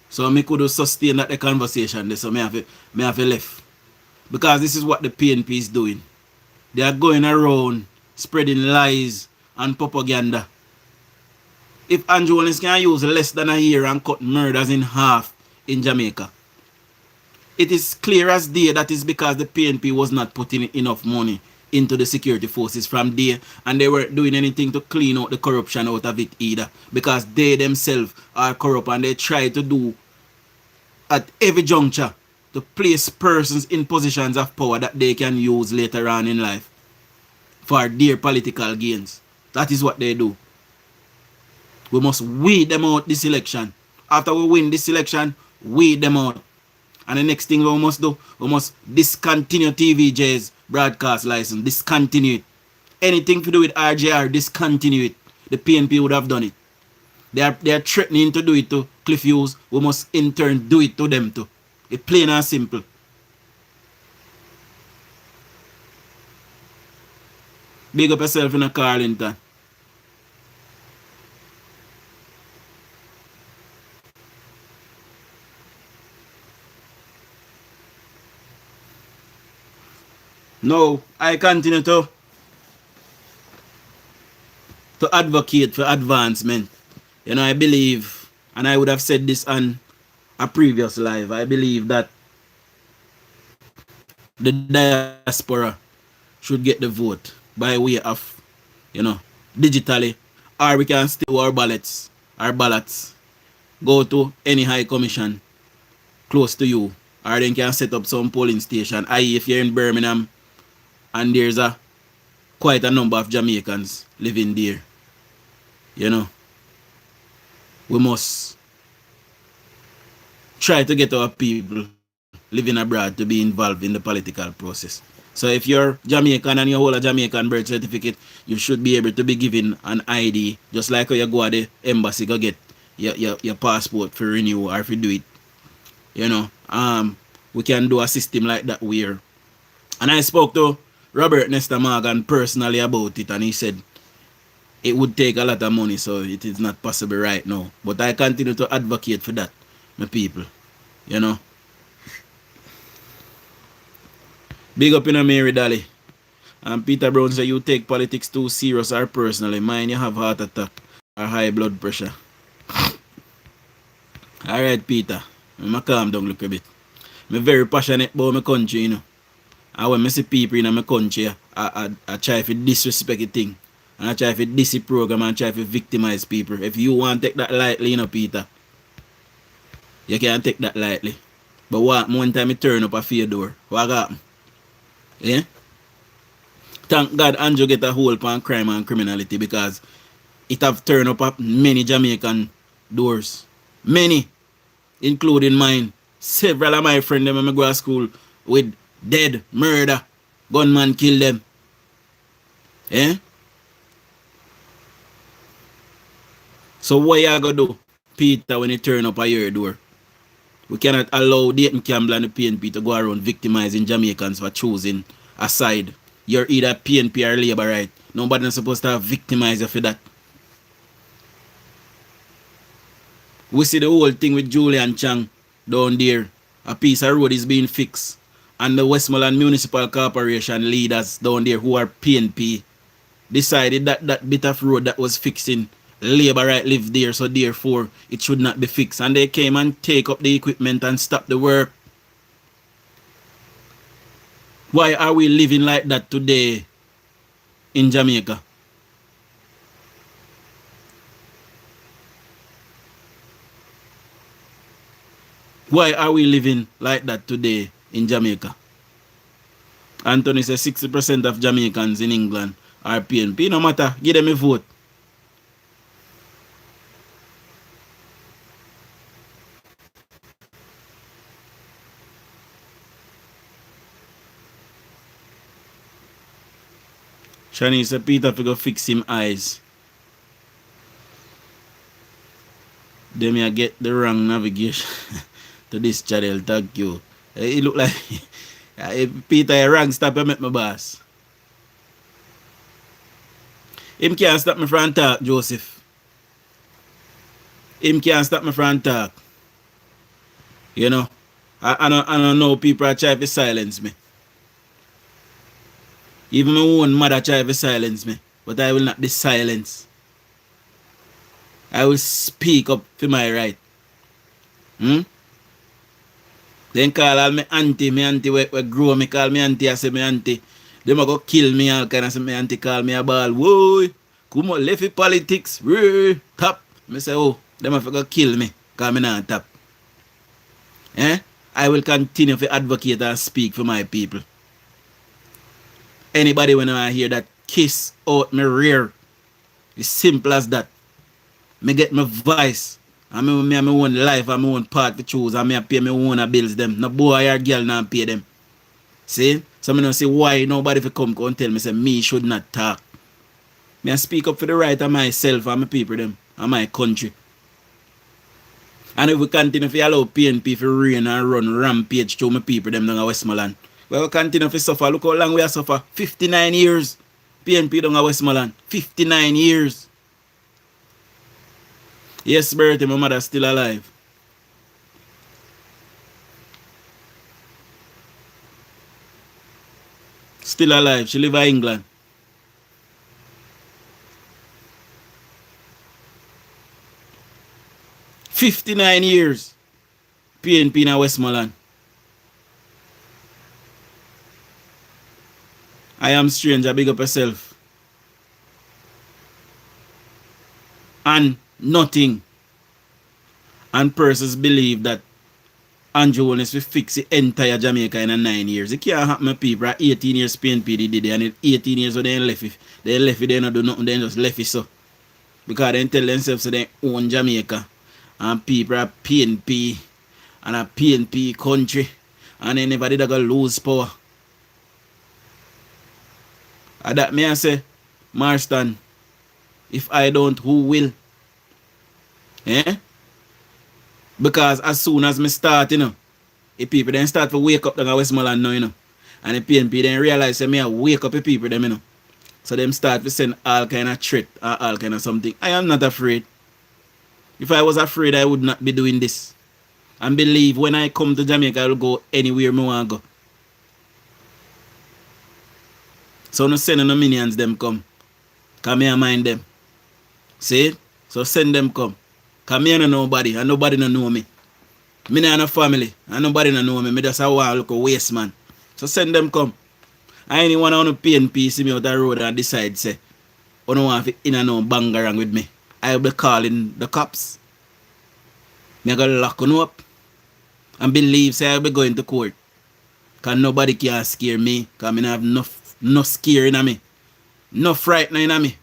So I could sustain that the conversation there. So I have to left. Because this is what the PNP is doing. They are going around spreading lies and propaganda. If Andrew Holness can use less than a year and cut murders in half in Jamaica, it is clear as day that is because the PNP was not putting enough money into the security forces from there, and they weren't doing anything to clean out the corruption out of it either, because they themselves are corrupt and they try to do at every juncture to place persons in positions of power that they can use later on in life for their political gains. That is what they do. We must weed them out this election. After we win this election, weed them out. And the next thing we must do, we must discontinue TVJ's broadcast license. Discontinue it. Anything to do with RJR, discontinue it. The PNP would have done it. They are threatening to do it to Cliff Hughes. We must in turn do it to them too. It's plain and simple. Big up yourself in a Carlington. No, I continue to advocate for advancement. You know, I believe, and I would have said this on a previous live, I believe that the diaspora should get the vote by way of, you know, digitally, or we can steal our ballots, go to any high commission close to you, or then can set up some polling station, i.e. if you're in Birmingham and there's quite a number of Jamaicans living there, you know, we must try to get our people living abroad to be involved in the political process. So if you're Jamaican and you hold a Jamaican birth certificate, you should be able to be given an ID, just like how you go to the embassy go get your passport for renew or for do it. You know, we can do a system like that where, and I spoke to Robert Nesta Morgan personally about it, and he said it would take a lot of money, so it is not possible right now. But I continue to advocate for that, my people. You know. Big up in a Mary Dolly. And Peter Brown said you take politics too serious or personally. Mine you have heart attack or high blood pressure. Alright, Peter. I'm calm down a little bit. I'm very passionate about my country, you know. And when I see people in my country, I try to disrespect the thing. And I try to diss the program and try to victimize people. If you want to take that lightly, you know, Peter, you can't take that lightly. But one time I turn up a fear door, what happened? Yeah? Thank God Andrew get a hold on crime and criminality, because it have turned up many Jamaican doors. Many, including mine. Several of my friends when I go to school with dead, murder, gunman kill them. Yeah? So what you gonna do, Peter, when you turn up at your door? We cannot allow Dayton Campbell and the PNP to go around victimizing Jamaicans for choosing a side. You're either PNP or Labour, right? Nobody's supposed to victimize you for that. We see the whole thing with Julian Chang down there. A piece of road is being fixed. And the Westmoreland Municipal Corporation leaders down there who are PNP decided that that bit of road that was fixing, Labour right live there, so therefore it should not be fixed. And they came and take up the equipment and stop the work. Why are we living like that today in Jamaica? Why are we living like that today in Jamaica? Anthony says 60% of Jamaicans in England are PNP. No matter, give them a vote. Shani said Peter to go fix him eyes. Then I get the wrong navigation to this channel. Thank you. It look like Peter a wrong stop and make my boss. Him can't stop me from talk, Joseph. Him can't stop me from talk. You know, I don't know people are trying to silence me. Even my own mother try to silence me, but I will not be silenced. I will speak up for my right. Then call all my auntie we grow me, call me auntie, I say me auntie. Them a go kill me, all kind of say me auntie call me a ball. Whoa, come on, left politics, top. Me say, oh, them a go kill me, call me not top. I will continue to advocate and speak for my people. Anybody when I hear that kiss out my rear, it's simple as that. Me get my voice. I me have my own life, I have my own part to choose. I me pay my own bills them. No boy or girl not pay them. See? So I don't say why nobody fi come and tell me say me should not talk. Me I speak up for the right of myself and my people them and my country. And if we continue to allow PNP to reign and run rampage through my people them down in Westmoreland, we will continue to suffer. Look how long we have suffer. 59 years. PNP down in Westmoreland. 59 years. Yes, Bertie, my mother still alive. Still alive. She live in England. "59 years. PNP in Westmoreland. I am stranger, big up yourself. And nothing. And persons believe that Andrew Holness will fix the entire Jamaica in 9 years. It can't happen, people. 18 years PNP they did it, and 18 years so they left it. They left it, they don't do nothing, they just left it so. Because they tell themselves so they own Jamaica. And people are PNP and a PNP country. And they never did go lose power. And that may I say, Marston, if I don't, who will? Because as soon as me start, the people then start to wake up down in Westmoreland now, And the PNP then realize that me I wake up the people them, So them start to send all kind of threat or all kind of something. I am not afraid. If I was afraid, I would not be doing this. And believe when I come to Jamaica, I will go anywhere I want to go. So no send no minions them come. Come here and mind them. See? So send them come. Come here and nobody. And nobody no know me. Me no family. And nobody no know me. Me just a want look a waste man. So send them come. I anyone on a PNP see me out the road and decide say, I don't want to in and no bangarang with me. I will be calling the cops. Me gonna lock you up. And believe say I will be going to court. Cause nobody can scare me. Cause me not have no scare in me. No frightening in me.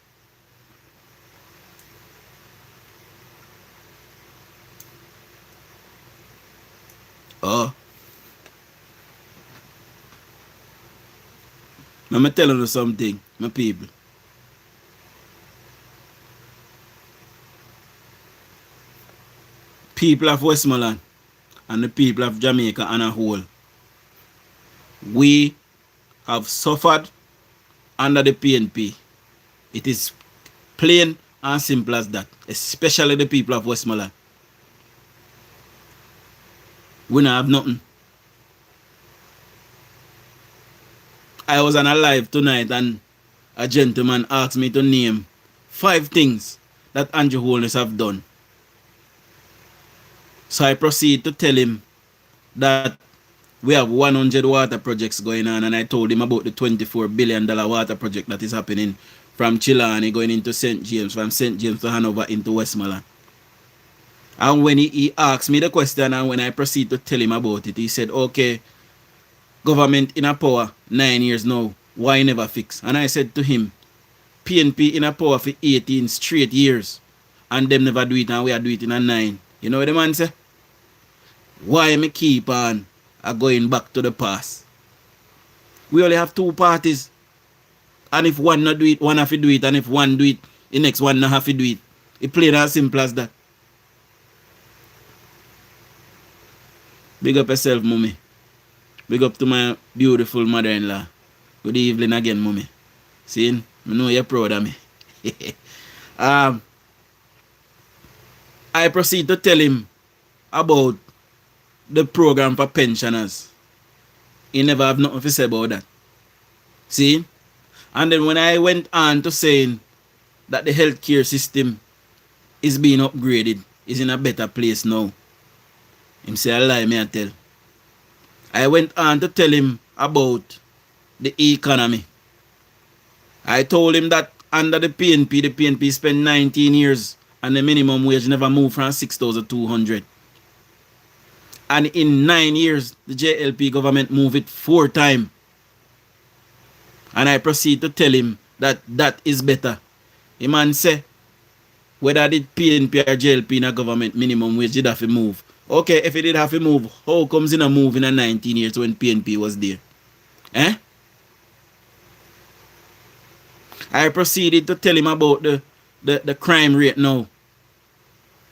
Oh. Let me tell you something, my people. People of Westmoreland and the people of Jamaica on a whole, we have suffered under the PNP. It is plain and simple as that, especially the people of Westmoreland. We don't have nothing. I was on a live tonight and a gentleman asked me to name 5 things that Andrew Holness have done. So I proceed to tell him that we have 100 water projects going on, and I told him about the $24 billion water project that is happening from Chilani going into St. James, from St. James to Hanover into Westmoreland. And when he asked me the question and when I proceed to tell him about it, he said, okay, government in a power 9 years now, why never fix? And I said to him, PNP in a power for 18 straight years and them never do it and we are do it in a 9. You know what the man say? Why me keep on going back to the past? We only have two parties. And if one not do it, one have to do it. And if one do it, the next one not have to do it. It plain as simple as that. Big up yourself, mommy. Big up to my beautiful mother-in-law. Good evening again, mommy. See, I know you're proud of me. I proceed to tell him about the program for pensioners. He never have nothing to say about that. See? And then when I went on to saying that the healthcare system is being upgraded, is in a better place now, him say a lie, me I tell. I went on to tell him about the economy. I told him that under the PNP spent 19 years and the minimum wage never moved from 6,200. And in 9 years, the JLP government moved it 4 times. And I proceed to tell him that that is better. The man say, whether the PNP or JLP in a government minimum wage did have to move. Okay, if it did have to move, how comes in a move in a 19 years when PNP was there? Eh? I proceeded to tell him about the crime rate now.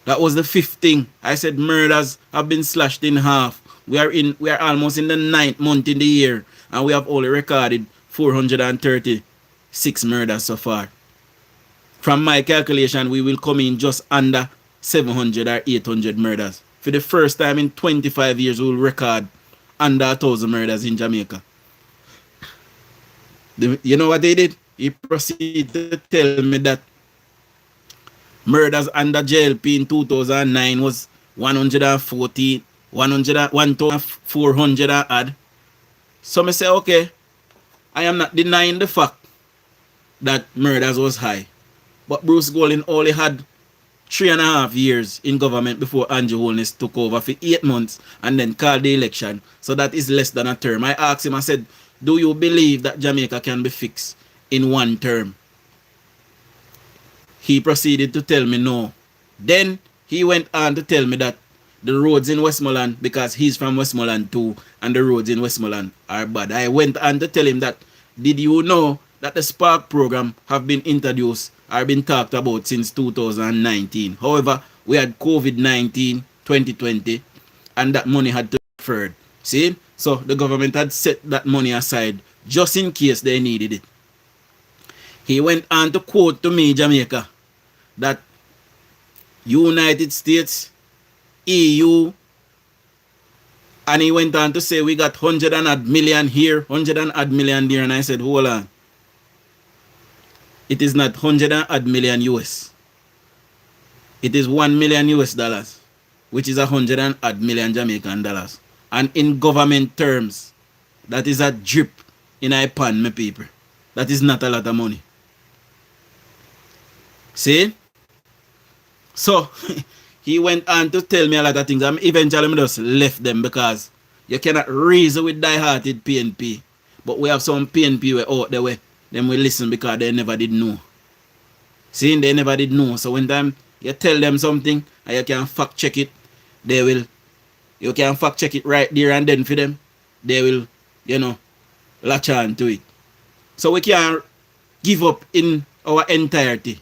That was the 5th thing. I said murders have been slashed in half. We are almost in the 9th month in the year and we have only recorded 436 murders so far. From my calculation, we will come in just under 700 or 800 murders. For the first time in 25 years, we will record under 1,000 murders in Jamaica. You know what they did? He proceeded to tell me that murders under JLP in 2009 was 1,400 odd. So I say, okay, I am not denying the fact that murders was high. But Bruce Golding only had 3.5 years in government before Andrew Holness took over for 8 months and then called the election. So that is less than a term. I asked him, I said, do you believe that Jamaica can be fixed in 1 term? He proceeded to tell me no. Then he went on to tell me that the roads in Westmoreland, because he's from Westmoreland too, and the roads in Westmoreland are bad. I went on to tell him that, did you know that the Spark program have been introduced or been talked about since 2019? However, we had COVID-19 2020 and that money had to be deferred. See? So the government had set that money aside just in case they needed it. He went on to quote to me, Jamaica, that United States, EU, and he went on to say we got 100 and odd million here, 100 and odd million there, and I said, hold on. It is not 100 and odd million US. It is 1 million US dollars, which is 100 and odd million Jamaican dollars. And in government terms, that is a drip in a pan, my people. That is not a lot of money. See? So, he went on to tell me a lot of things. And eventually, I just left them because you cannot reason with die-hearted PNP. But we have some PNP out there where them will listen because they never did know. See, they never did know. So when time you tell them something and you can fact check it, they will. You can fact check it right there and then for them. They will, latch on to it. So we can't give up in our entirety.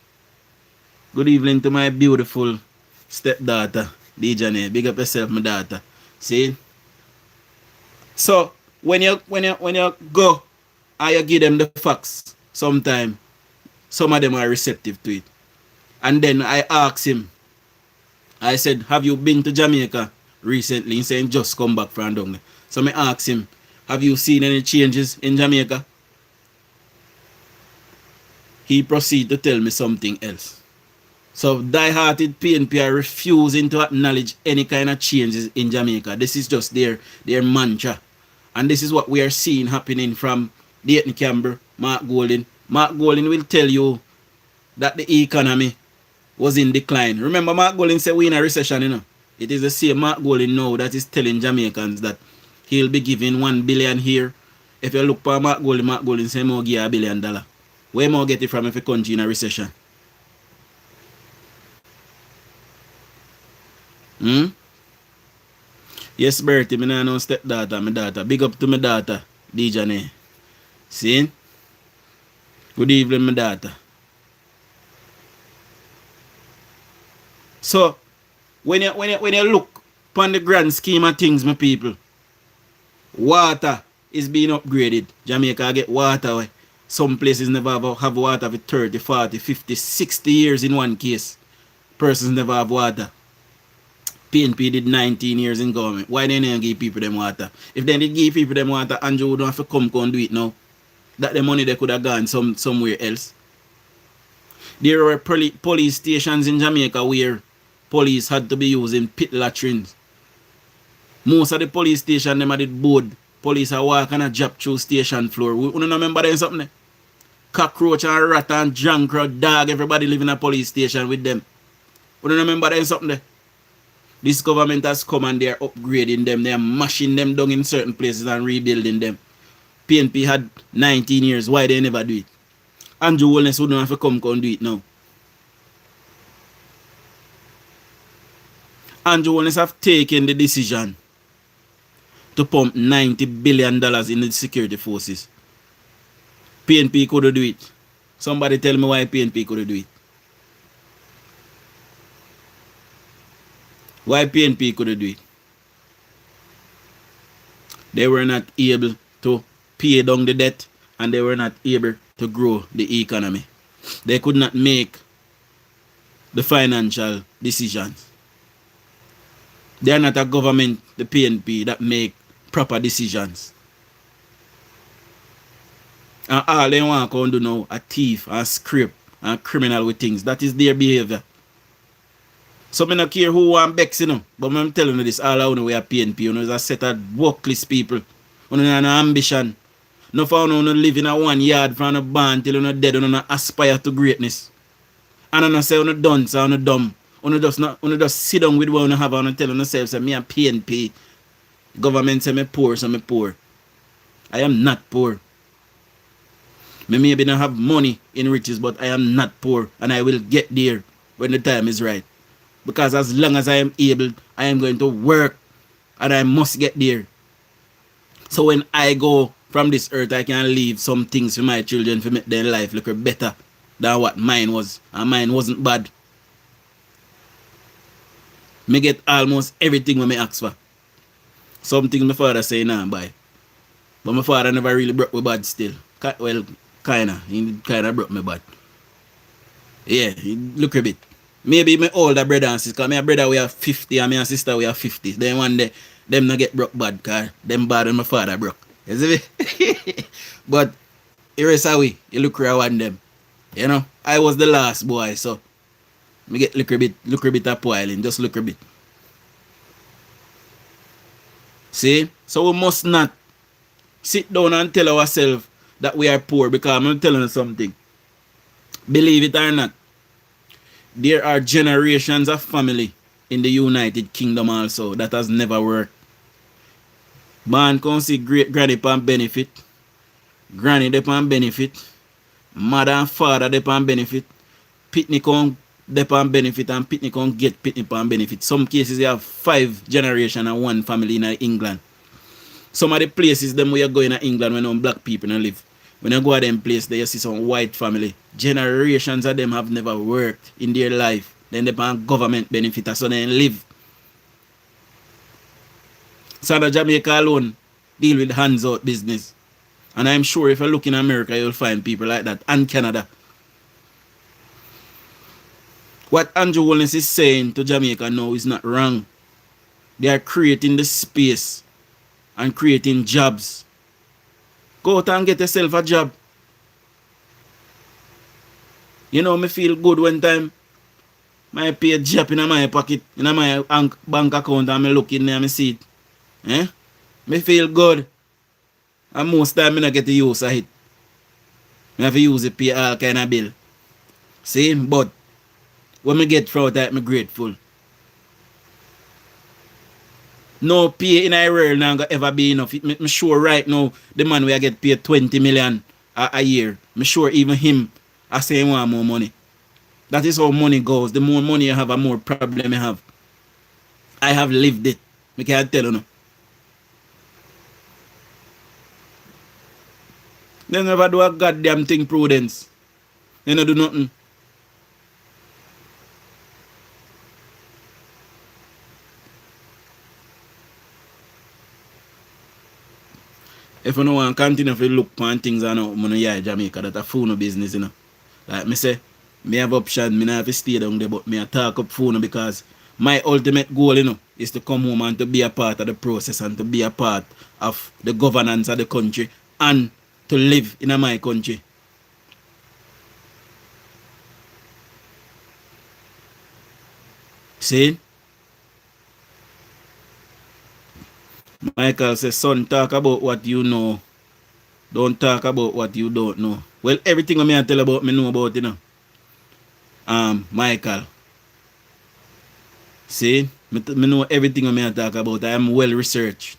Good evening to my beautiful stepdaughter, DUJON'S. Big up yourself, my daughter. See? So when you go and you give them the facts, sometimes some of them are receptive to it. And then I asked him, I said, have you been to Jamaica recently? He said, just come back from down there. So I asked him, have you seen any changes in Jamaica? He proceeded to tell me something else. So die-hearted PNP are refusing to acknowledge any kind of changes in Jamaica. This is just their mantra. And this is what we are seeing happening from Dayton Campbell, Mark Golding. Mark Golding will tell you that the economy was in decline. Remember, Mark Golding said we in a recession, you know. It is the same Mark Golding now that is telling Jamaicans that he'll be giving 1 billion here. If you look for Mark Golding say more give $1 billion. Where more get it from if a country in a recession? Yes, Bertie, me nah know stepdaughter, my daughter. Big up to my daughter, DUJON'S. See? Good evening, my daughter. So, when you look upon the grand scheme of things, my people, water is being upgraded. Jamaica get water. Some places never have water for 30, 40, 50, 60 years in one case. Persons never have water. PNP did 19 years in government. Why they didn't give people them water? If they did give people them water, Andrew would have to come and do it now. That the money they could have gone somewhere else. There were police stations in Jamaica where police had to be using pit latrines. Most of the police station them did board. Police are walking and drop through station floor. We don't remember them something? Cockroach and rat and drunkard dog, everybody live in a police station with them. We don't remember them something? This government has come and they're upgrading them. They're mashing them down in certain places and rebuilding them. PNP had 19 years. Why they never do it? Andrew Wellness wouldn't have to come and do it now. Andrew Wellness have taken the decision to pump $90 billion in the security forces. PNP couldn't do it. Somebody tell me why PNP couldn't do it. Why PNP couldn't do it? They were not able to pay down the debt and they were not able to grow the economy. They could not make the financial decisions. They are not a government, the PNP, that make proper decisions. And all they want to do now, a thief, a scrape, and criminal with things. That is their behavior. So I don't care who want Bex, you know. But I'm telling you this, all I know we are PNP. You know, is a set of workless people. You know, no ambition. No for you to live in a 1 yard from a barn till you're dead. You don't aspire to greatness. And I don't say you're done, so you're dumb. You just sit down with what you have and tell yourself, say, me a PNP. Government say me poor, so me poor. I am not poor. Me maybe not have money in riches, but I am not poor. And I will get there when the time is right. Because as long as I am able, I am going to work. And I must get there. So when I go from this earth, I can leave some things for my children to make their life look better than what mine was. And mine wasn't bad. Me get almost everything when me ask for. Something my father say nah buy. But my father never really broke me bad still. Well, kinda. He kinda broke me bad. Yeah, look a bit. Maybe my older brother and sister, because my brother we have 50 and my sister we have 50. Then one day, them not get broke bad, because them bad and my father broke. You see me? But, the rest of we, you look around them. You know, I was the last boy, so, me get look a bit of poiling, just look a bit. See? So we must not sit down and tell ourselves that we are poor, because I'm telling you something. Believe it or not, there are generations of family in the United Kingdom also that has never worked. Man can see great granny pan benefit, granny they pan benefit, mother and father they pan benefit, pitney can they pan benefit and pitney can get pitney pan benefit. Some cases you have 5 generations and 1 family in England. Some of the places them where you go in England when black people don't live. When you go to them place, there you see some white family. Generations of them have never worked in their life. Then they pan government benefit, so they live. So the Jamaica alone deal with hands-out business. And I'm sure if you look in America, you'll find people like that. And Canada. What Andrew Wellness is saying to Jamaica now is not wrong. They are creating the space and creating jobs. Go out and get yourself a job. You know, me feel good when time I pay a job in my pocket, in my bank account, and me look in there and me see it. Eh? Me feel good. And most time I don't get to use of it. I have to use it pay all kind of bill. See? But When me get from that, me grateful. No pay in a world now gonna ever be enough. Me sure right now the man we get paid 20 million a year. Me sure even him I say he want more money. That is how money goes. The more money you have, the more problem you have. I have lived it. Me can't tell you no. They never do a goddamn thing, Prudence. They don't do nothing. If you don't want to continue to look on things I know, I'm going Jamaica, that's a phone business, you know. Like me say, me have option, me not have to stay down there, but me a talk up phone because my ultimate goal, you know, is to come home and to be a part of the process and to be a part of the governance of the country and to live in my country. See? Michael says, son, talk about what you know. Don't talk about what you don't know. Well, everything I tell about me know about, you know. Michael. See? Me know everything I talk about. I am well researched.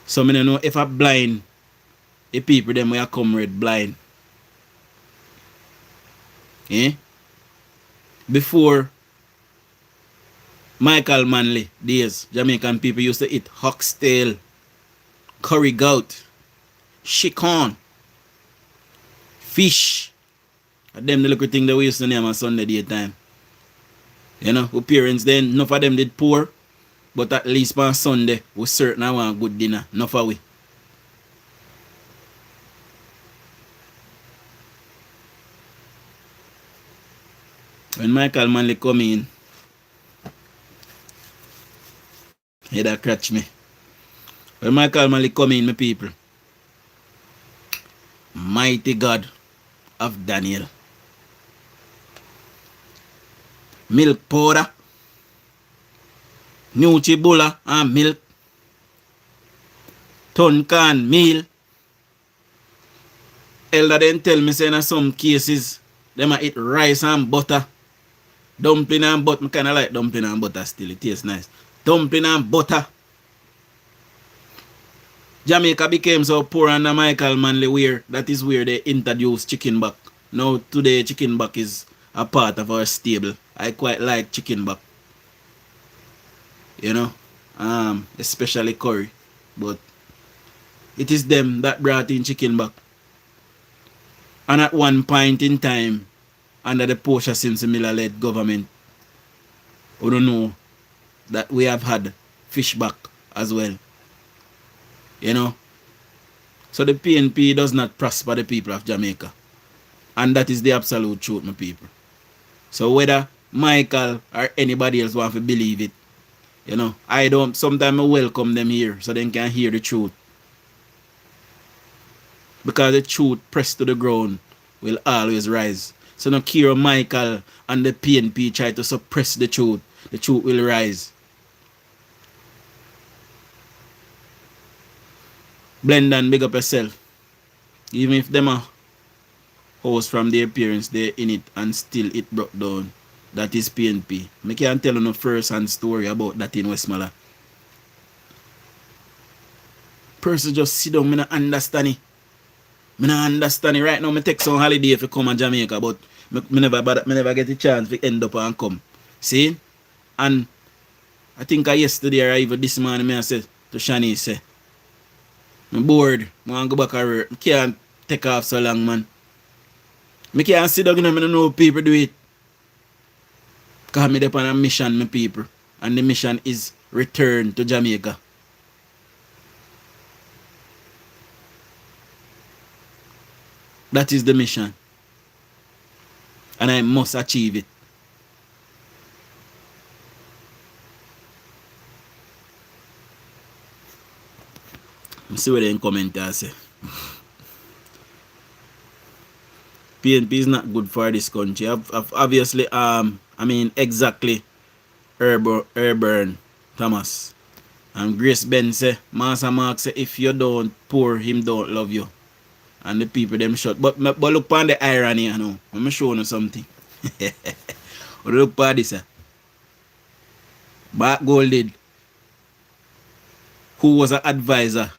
So I don't know if I'm blind, the people them will come red blind. Eh? Before Michael Manley days, Jamaican people used to eat oxtail, curry goat, chicken, fish. And them the little thing that we used to name on Sunday daytime. You know, our parents then, enough of them did poor, but at least on Sunday, we certainly want good dinner. Enough of we. When Michael Manley come in, he that catch me. When Michael Manley come in, my people, mighty God of Daniel. Milk powder, Nutribullet and milk, ton can meal. Elder then tell me say in some cases, them a eat rice and butter. Dumpling and butter. I kind of like dumpling and butter still. It tastes nice. Dumpling and butter. Jamaica became so poor under Michael Manley where that is where they introduced chicken back. Now today chicken back is a part of our stable. I quite like chicken back. You know. Especially curry. But it is them that brought in chicken back. And at one point in time, under the Portia Simpson Miller led government, we don't know that we have had fish back as well. You know. So the PNP does not prosper the people of Jamaica. And that is the absolute truth, my people. So whether Michael or anybody else want to believe it, you know, I don't, sometimes I welcome them here so they can hear the truth. Because the truth pressed to the ground will always rise. So no care Michael and the PNP try to suppress the truth will rise. Blendan, big up yourself. Even if them are host from their parents, they're in it and still it broke down. That is PNP. I can't tell you no first-hand story about that in Westmoreland. Person just sit down, I don't understand it. I don't understand it. Right now, I take some holiday if I come to Jamaica, but I never get a chance to end up and come. See? And I think yesterday or even this morning, I said to Shani, say, I'm bored. I want to go back to work. I can't take off so long, man. I can't sit down and I don't know how people do it. Because I'm on a mission, my people. And the mission is return to Jamaica. That is the mission. And I must achieve it. Let's see what they comment and say. PNP is not good for this country. Obviously, exactly Herburn Thomas. And Grace Ben say, Master Mark say, if you don't pour, him don't love you. And the people them shut. But look on the irony, you know. Let me show you something. Look at this. Mark Golding, who was an advisor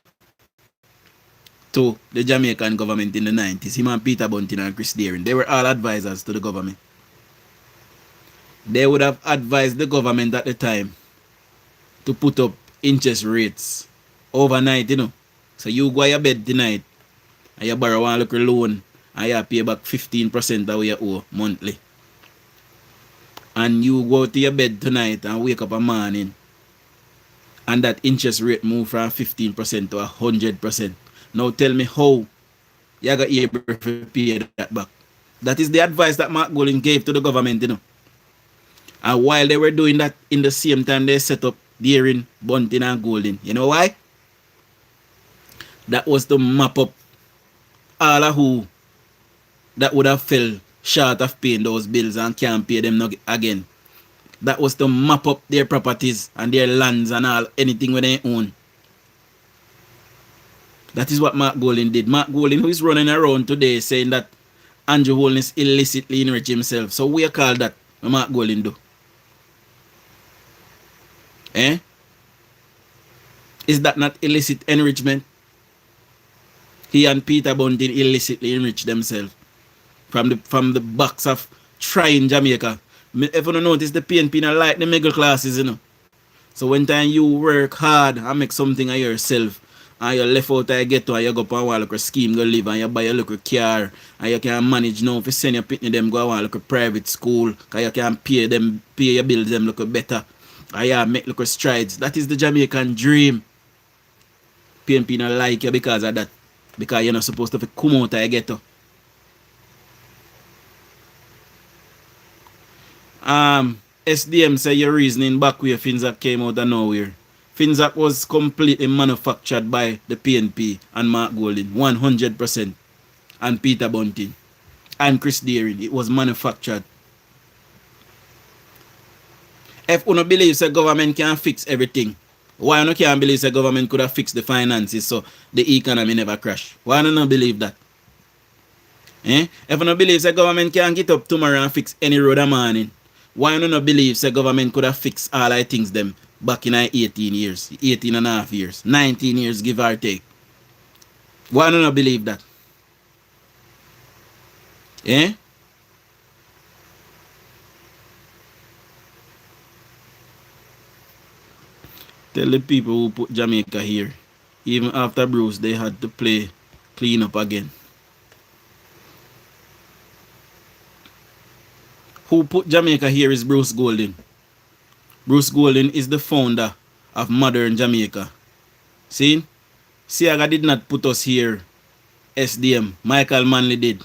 to the Jamaican government in the 90s. Him and Peter Bunting and Chris Deering. They were all advisors to the government. They would have advised the government at the time to put up interest rates overnight, you know. So you go to your bed tonight and you borrow one little loan and you pay back 15% of what you owe monthly. And you go to your bed tonight and wake up a morning and that interest rate move from 15% to 100%. Now tell me how you got able to pay that back. That is the advice that Mark Golding gave to the government, you know. And while they were doing that, in the same time they set up Deering, Bunting and Golding. You know why? That was to map up all of who that would have fell short of paying those bills and can't pay them again. That was to map up their properties and their lands and all, anything where they own. That is what Mark Golding did. Mark Golding, who is running around today saying that Andrew Holness illicitly enriched himself. So we call that what Mark Golding do. Eh? Is that not illicit enrichment? He and Peter Bunting illicitly enriched themselves from the box of trying Jamaica. If you don't notice, the PNP not like the middle classes, you know. So when time you work hard and make something of yourself, and you left out of ghetto and you go up and want a scheme go live and you buy a little car and you can manage now if you send your pitney them go and a private school because you can pay your bills them look better and you make little strides. That is the Jamaican dream. PNP not like you because of that. Because you're not supposed to come out of your ghetto. SDM say your reasoning back where Finzak came out of nowhere. Finzak was completely manufactured by the PNP and Mark Golding, 100%. And Peter Bunting and Chris Deering. It was manufactured. If you don't believe the government can fix everything, why you can't believe the government could have fixed the finances so the economy never crash? Why don't you believe that? Eh? If you don't believe the government can get up tomorrow and fix any road a morning, why don't you believe the government could have fixed all the things them back in 18 years, 18 and a half years, 19 years give or take? Why don't you believe that? Eh? Tell the people who put Jamaica here, even after Bruce, they had to play clean up again. Who put Jamaica here is Bruce Golding. Bruce Golding is the founder of modern Jamaica. See? Siaga did not put us here. SDM. Michael Manley did.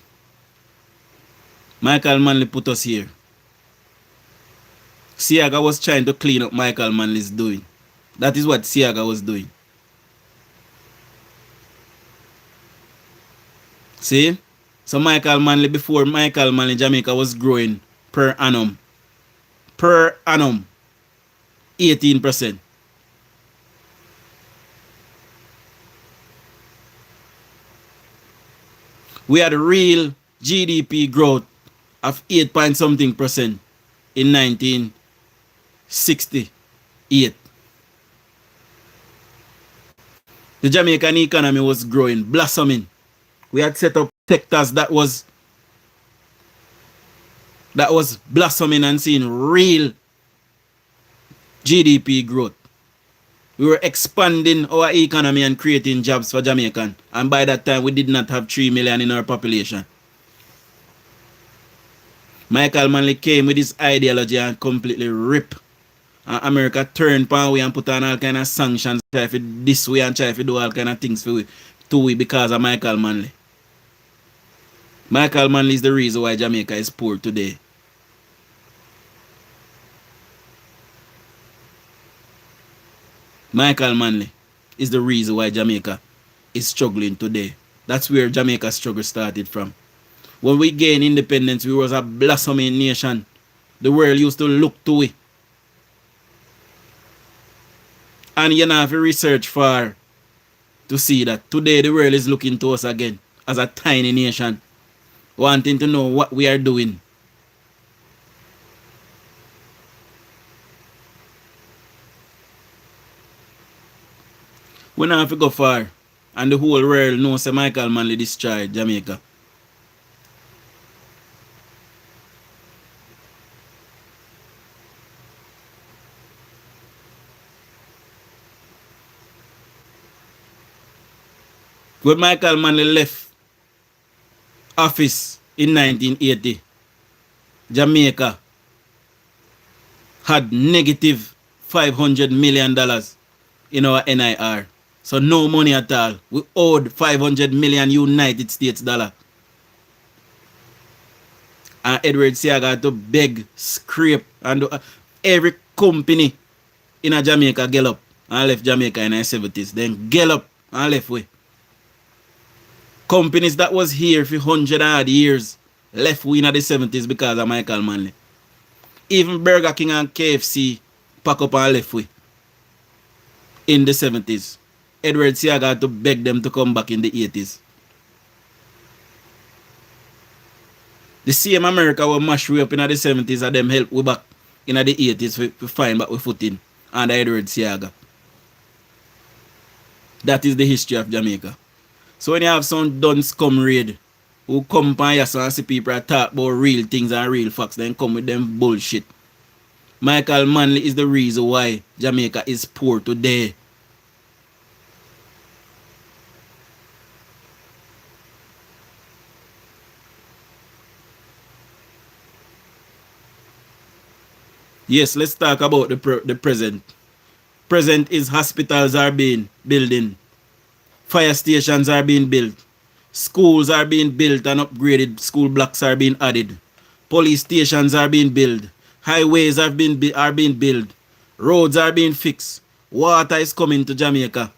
Michael Manley put us here. Siaga was trying to clean up Michael Manley's doing. That is what Siaga was doing. See? So Michael Manley, before Michael Manley, Jamaica was growing per annum. Per annum. 18%. We had real GDP growth of 8 point something percent in 1968. The Jamaican economy was growing, blossoming. We had set up sectors that was blossoming and seeing real GDP growth. We were expanding our economy and creating jobs for Jamaican. And by that time, we did not have 3 million in our population. Michael Manley came with his ideology and completely ripped. And America turned pan way and put on all kind of sanctions, try for this way and try to do all kind of things to we because of Michael Manley. Michael Manley is the reason why Jamaica is poor today. Michael Manley is the reason why Jamaica is struggling today. That's where Jamaica's struggle started from. When we gained independence, we was a blossoming nation. The world used to look to it. And you know, if you research far to see that today the world is looking to us again as a tiny nation, wanting to know what we are doing. We not have to go far. And the whole world knows that Michael Manley destroyed Jamaica. When Michael Manley left office in 1980, Jamaica had negative $500 million in our NIR. So no money at all. We owed 500 million United States dollar. And Edward Seaga had to beg, scrape, and every company in a Jamaica get up and left Jamaica in the 70s. Then get up and left way. Companies that was here for 100 odd years left we in the 70s because of Michael Manley. Even Burger King and KFC pack up and left way in the 70s. Edward Seaga had to beg them to come back in the 80s. The same America will mash we up in the 70s and them help we back in the 80s to find back we footing under Edward Seaga. That is the history of Jamaica. So when you have some dunce come raid who come and see people talk about real things and real facts, then come with them bullshit. Michael Manley is the reason why Jamaica is poor today. Yes, let's talk about the present. Present is hospitals are being building. Fire stations are being built. Schools are being built and upgraded. School blocks are being added. Police stations are being built. Highways are being built. Roads are being fixed. Water is coming to Jamaica.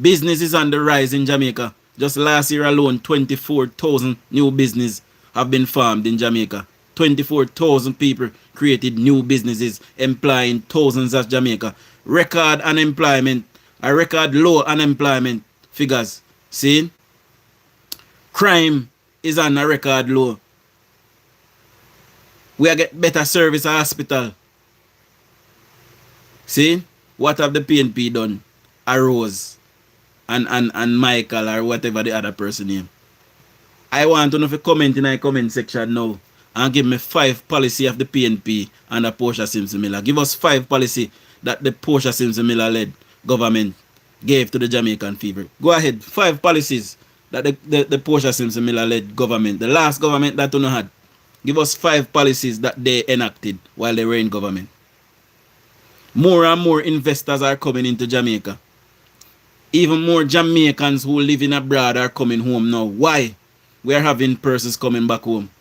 Business is on the rise in Jamaica. Just last year alone, 24,000 new businesses have been formed in Jamaica. 24,000 people created new businesses employing thousands of Jamaica. Record unemployment, a record low unemployment figures. See? Crime is on a record low. We are get better service at hospital. See? What have the PNP done? Arose and Michael or whatever the other person name. I want to know if you comment in the comment section now and give me 5 policy of the PNP and the Portia Simpson Miller. Give us 5 policy that the Portia Simpson Miller led government gave to the Jamaican fever. Go ahead. 5 policies that the Portia Simpson Miller led government, the last government that you had. Give us 5 policies that they enacted while they were in government. More and more investors are coming into Jamaica. Even more Jamaicans who live in abroad are coming home now. Why? We are having persons coming back home.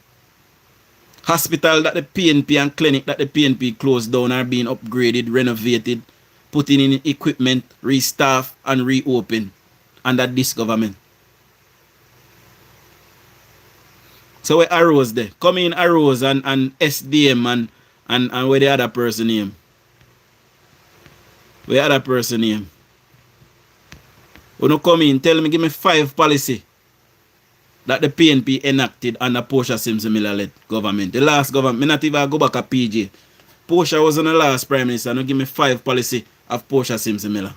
Hospital that the PNP and clinic that the PNP closed down are being upgraded, renovated, putting in equipment, restaff and reopen under this government. So where Arose there? Come in Arose and SDM and where the other person name? Where the other person name? When you come in, tell me, give me 5 policy that the PNP enacted under Portia Simpson Miller led government. The last government, me not even go back a PJ. Portia was on the last prime minister. Now give me 5 policy of Portia Simpson Miller.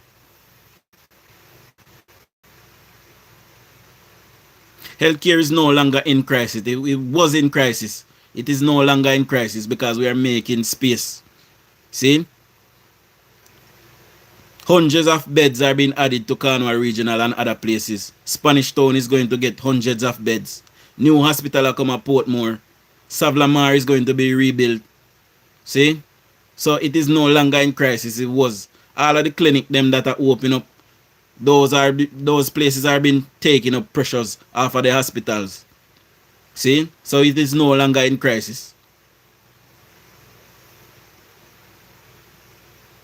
Healthcare is no longer in crisis. It was in crisis. It is no longer in crisis because we are making space. See? Hundreds of beds are being added to Cornwall Regional and other places. Spanish Town is going to get hundreds of beds. New hospital are come at Portmore. Savlamar is going to be rebuilt. See? So it is no longer in crisis. It was. All of the clinic them that are open up, those places are being taken up pressures off of the hospitals. See? So it is no longer in crisis.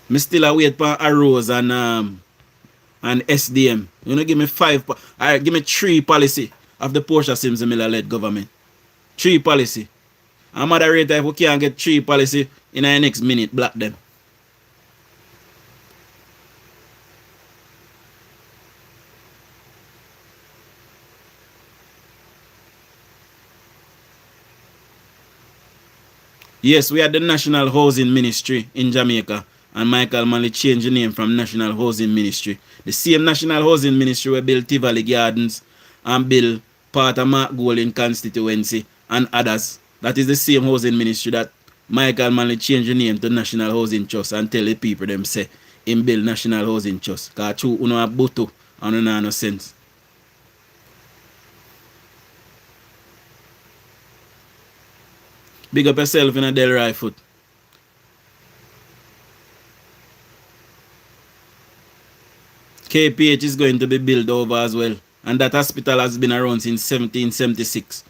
Me still wait for Arose and SDM. You know, give me 5. Alright, give me 3 policy of the Portia Simpson Miller led government. 3 policy. And moderator, if we can't get 3 policy in the next minute, block them. Yes, we had the National Housing Ministry in Jamaica. and Michael Manley changed the name from National Housing Ministry. The same National Housing Ministry will build Tivoli Gardens and build part of Mark Golding constituency and others. That is the same housing ministry that Michael Manley changed the name to National Housing Trust and tell the people them say him build National Housing Trust. Because true, you know a buto and you know no sense. Big up yourself in a Delray foot. KPH is going to be built over as well. And that hospital has been around since 1776.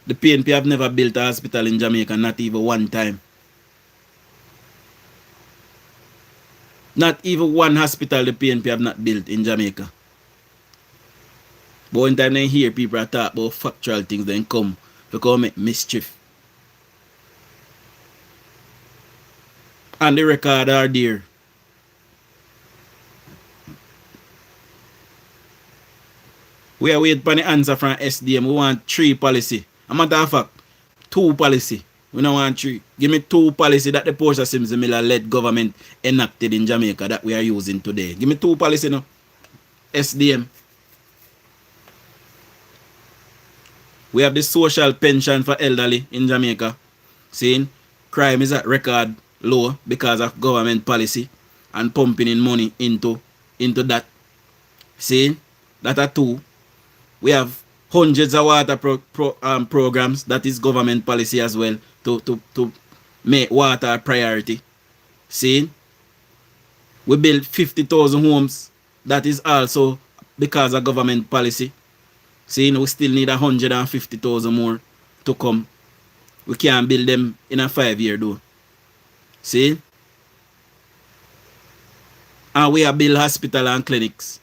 The PNP have never built a hospital in Jamaica, not even one time. Not even one hospital the PNP have not built in Jamaica. But one time they hear people talk about factual things, then come make mischief. And the record are there. We are waiting for the answer from SDM. We want 3 policy. A matter of fact, 2 policy. We don't want 3. Give me 2 policy that the Portia Sims Miller-led government enacted in Jamaica that we are using today. Give me 2 policy now. SDM. We have the social pension for elderly in Jamaica. Saying crime is at record low because of government policy and pumping in money into that. Saying that are 2. We have hundreds of water programs that is government policy as well to make water a priority. See, we built 50,000 homes. That is also because of government policy. See, we still need 150,000 more to come. We can't build them in a 5-year though. See, and we have built hospital and clinics.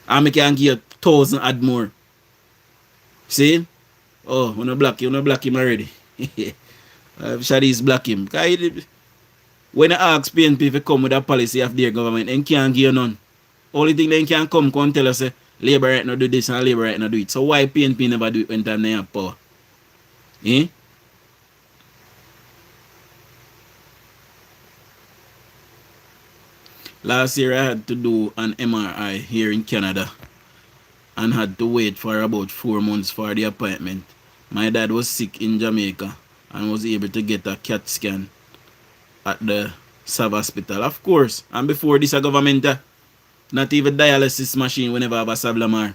And we can give 1,000 add more. See? Oh, we no block him already. Shadis block him. When I ask PNP if they come with a policy of their government, they can't give none. Only thing they can come and tell us, Labour right now do this and Labour right now do it. So why PNP never do it when time they have power? Eh? Last year I had to do an MRI here in Canada and had to wait for about 4 months for the appointment. My dad was sick in Jamaica and was able to get a CAT scan at the Sav Hospital. Of course, and before this a government, not even dialysis machine whenever I have a Savlamar.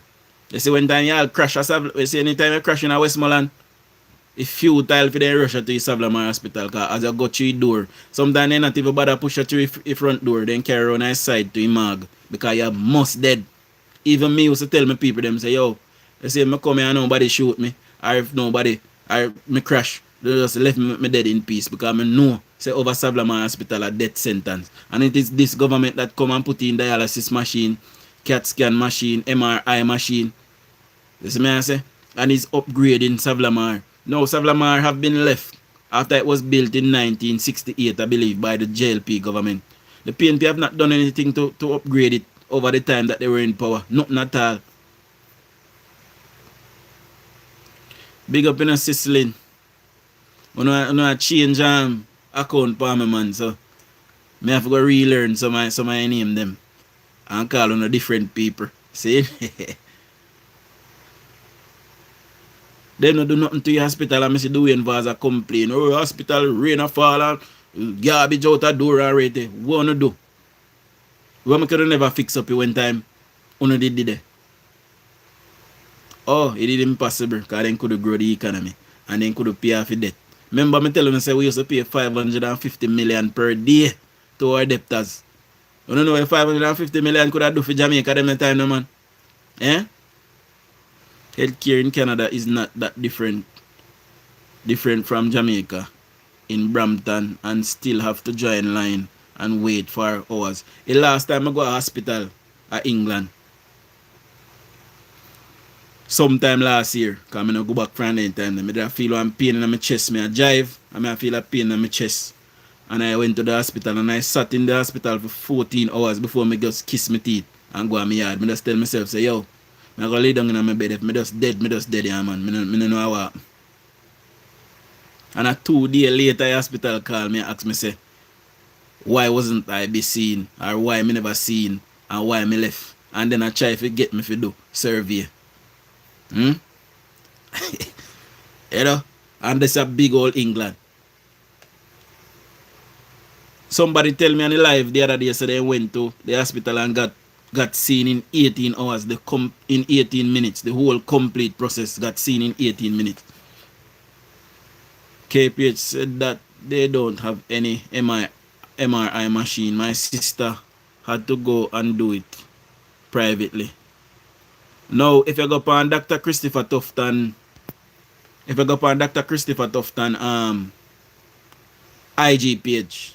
You see when time you all crash a Sav, you see anytime you crash in a Westmoreland, it's futile for them rush to the Savlamar Hospital because as you go through the door, sometimes they not even bother push you through the front door, then carry around the side to the mag because you're most dead. Even me used to tell my people, them say, yo, they say, I come here and nobody shoot me, or if nobody, or me crash, they just left me dead in peace because I know, say, over Savlamar Hospital a death sentence. And it is this government that come and put in dialysis machine, CAT scan machine, MRI machine. You see me I say? And it's upgrading Savlamar. Now Savlamar have been left after it was built in 1968, I believe, by the JLP government. The PNP have not done anything to upgrade it over the time that they were in power. Nothing at all. Big up in a Sicily. When I change account for my man, so I have to go relearn some of my name them and call on different people. See? They don't do nothing to your hospital and I see DUJON'S a complain. Oh, hospital, rain a fall and garbage out the door already. What wanna do? What could never fix up one time? Uno did it. Oh, it is impossible because they could grow the economy and they could pay off the debt. Remember me telling you say we used to pay 550 million per day to our debtors. You don't know what 550 million could have do for Jamaica them time no man? Eh? Healthcare in Canada is not that different from Jamaica in Brampton and still have to join line and wait for hours. The last time I go to hospital at England, sometime last year, because I don't go back from that time, I feel one pain in my chest, I drive, and I feel a pain in my chest. And I went to the hospital and I sat in the hospital for 14 hours before I just kiss my teeth and go on my yard. I just tell myself, say, yo, I go lay down in my bed. If I just dead, yeah, man. I don't know how. And 2 days later, the hospital called me and asked me, say, why wasn't I be seen, or why me never seen, and why me left. And then I try to get me to do survey. Hmm? You know? And this a big old England. Somebody tell me on the live the other day, so they went to the hospital and got seen in 18 hours, in 18 minutes. The whole complete process got seen in 18 minutes. KPH said that they don't have any MRI machine. My sister had to go and do it privately. Now, if you go upon Dr. Christopher Tufton, IG page,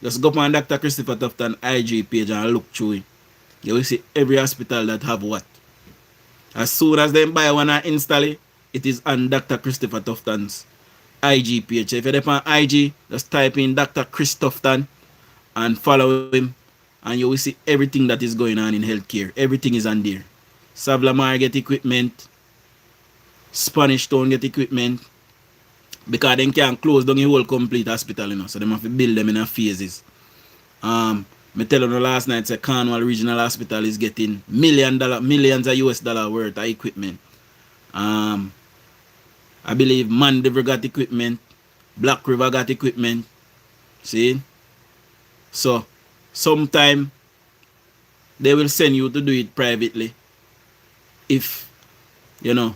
just go upon Dr. Christopher Tufton IG page and look through it. You will see every hospital that have what. As soon as they buy one and install it, it is on Dr. Christopher Tufton's IG page. If you're on IG, just type in Dr. Chris Tufton and follow him, and you will see everything that is going on in healthcare. Everything is on there. Savlamar get equipment, Spanish Town get equipment, because they can't close down the whole complete hospital, you know, so they have to build them in a phases. Me tell you last night, say Cornwall Regional Hospital is getting millions of US dollar worth of equipment. I believe Mandeville got equipment, Black River got equipment. See? So sometime they will send you to do it privately. If, you know,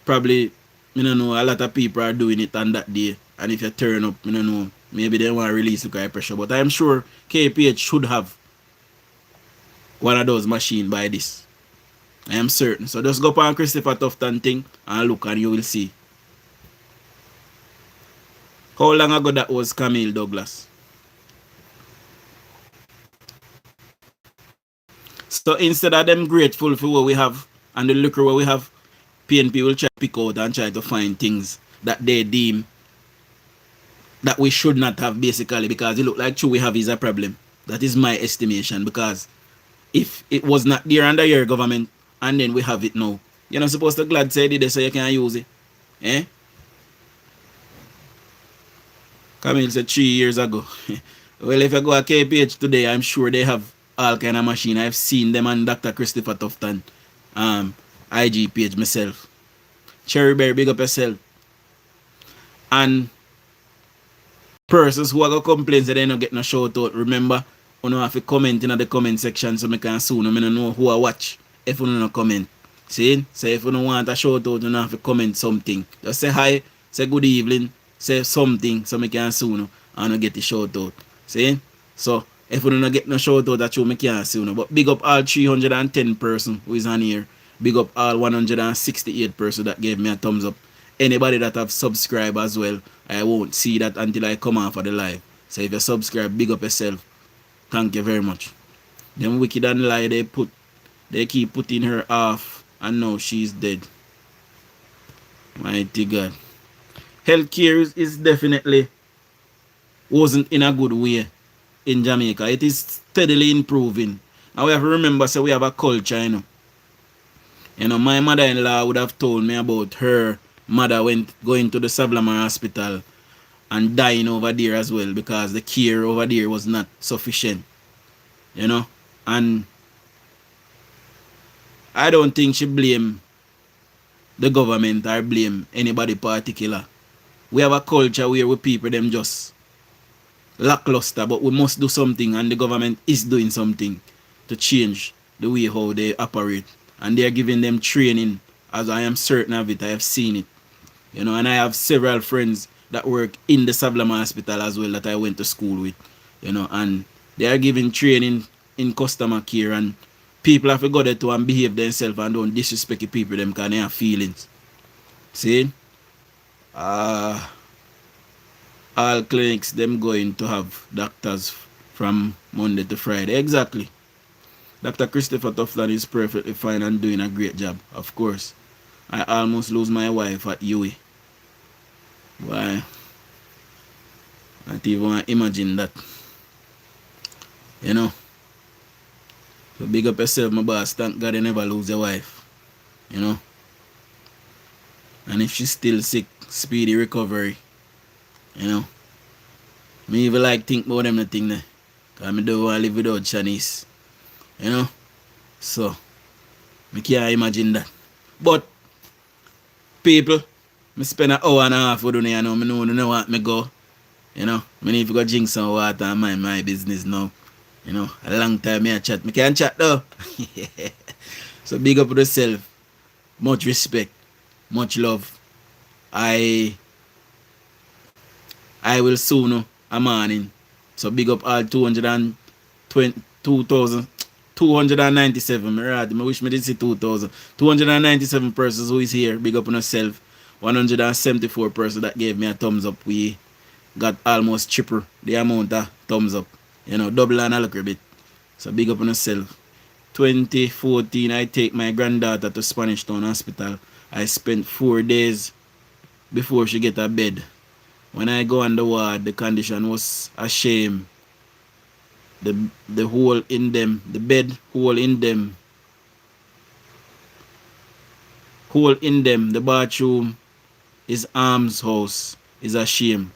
probably, you know, a lot of people are doing it on that day. And if you turn up, you know, maybe they want to release the high pressure. But I'm sure KPH should have one of those machines by this. I am certain. So just go upon Christopher Tufton thing and look, and you will see. How long ago that was, Camille Douglas? So instead of them grateful for what we have and the liquor what we have, PNP will try to pick out and try to find things that they deem that we should not have, basically, because it look like true we have is a problem. That is my estimation, because if it was not there under your government and then we have it now, you're not supposed to glad say it so you can use it. Eh? Camille said 3 years ago. Well, if you go to KPH today, I'm sure they have all kind of machine. I've seen them on Dr. Christopher Tufton IG page myself. Cherry Berry, big up yourself. And persons who are going to complain that they don't get no shout out, remember, you know, have to comment in the comment section so I can soon. I don't know who I watch if you don't comment. See? So if you don't want a shout out, you have to comment something. Just say hi, say good evening, say something so I can soon and get the shout out. See? So if you don't get no shout out, that's you can't see. But big up all 310 person who is on here. Big up all 168 person that gave me a thumbs up. Anybody that have subscribed as well, I won't see that until I come on for the live. So if you subscribe, big up yourself. Thank you very much. Them wicked and lie, they keep putting her off, and now she's dead. Mighty God. Healthcare is definitely wasn't in a good way in Jamaica. It is steadily improving. And we have to remember, so we have a culture, you know. You know, my mother-in-law would have told me about her mother going to the Savlamar hospital and dying over there as well, because the care over there was not sufficient. You know, and I don't think she blame the government or blame anybody particular. We have a culture where we people them just lackluster, but we must do something, and the government is doing something to change the way how they operate. And they are giving them training, as I am certain of it. I have seen it. You know, and I have several friends that work in the Savlamar hospital as well that I went to school with. You know, and they are giving training in customer care, and people have to go there to and behave themselves and don't disrespect the people them because they have feelings. See? All clinics them going to have doctors from Monday to Friday. Exactly. Dr. Christopher Tufton is perfectly fine and doing a great job, of course. I almost lose my wife at UE. Why? I can't even imagine that. You know? So big up yourself, my boss. Thank God you never lose your wife. You know? And if she's still sick, speedy recovery. You know? Me even like think about them the thing there. Cause I don't want to live without Chinese. You know? So me can't imagine that. But people, me spend an hour and a half with them, you know, me know what me go. You know, me need to go drink some water and mind my business now. You know, a long time me a chat. Me can't chat though. So big up to yourself. Much respect. Much love. I will soon a morning. So big up all 297. I wish me did see 2,000. 297 persons who is here. Big up on yourself. 174 persons that gave me a thumbs up. We got almost triple the amount of thumbs up. You know, double and a little bit. So big up on yourself. 2014, I take my granddaughter to Spanish Town Hospital. I spent 4 days before she get a bed. When I go on the ward, the condition was a shame. The hole in them, the bed hole in them, the bathroom is arms house, is a shame.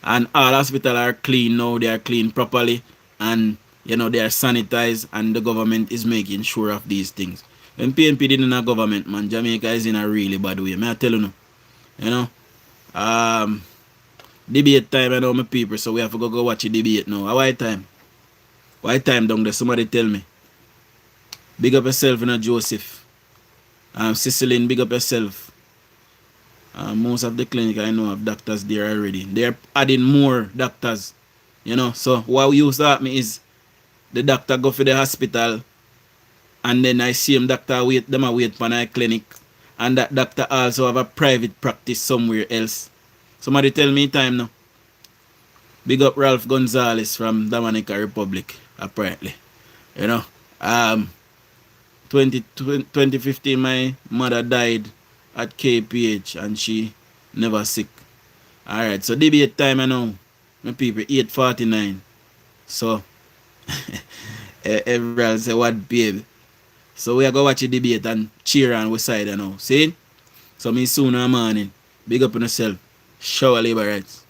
And all hospitals are clean now, they are clean properly, and you know they are sanitized, and the government is making sure of these things. When PNP did in a government, man, Jamaica is in a really bad way. May I tell you, you know. Debate time, I know my people, so we have to go watch the debate now. Why time? Why time down there? Somebody tell me. Big up yourself, you know, Joseph. Cicilline, big up yourself. Most of the clinic I know have doctors there already. They're adding more doctors. You know, so what used to happen is the doctor go for the hospital and then I see them wait for my clinic. And that doctor also have a private practice somewhere else. Somebody tell me time now. Big up Ralph Gonzalez from Dominica Republic, apparently. You know. 2015 my mother died at KPH and she never sick. Alright, so debate time I know. My people 8:49. So everyone say what babe. So we are going to watch the debate and cheer on which side you know. See? So me soon in the morning. Big up on yourself. Shower labor rights.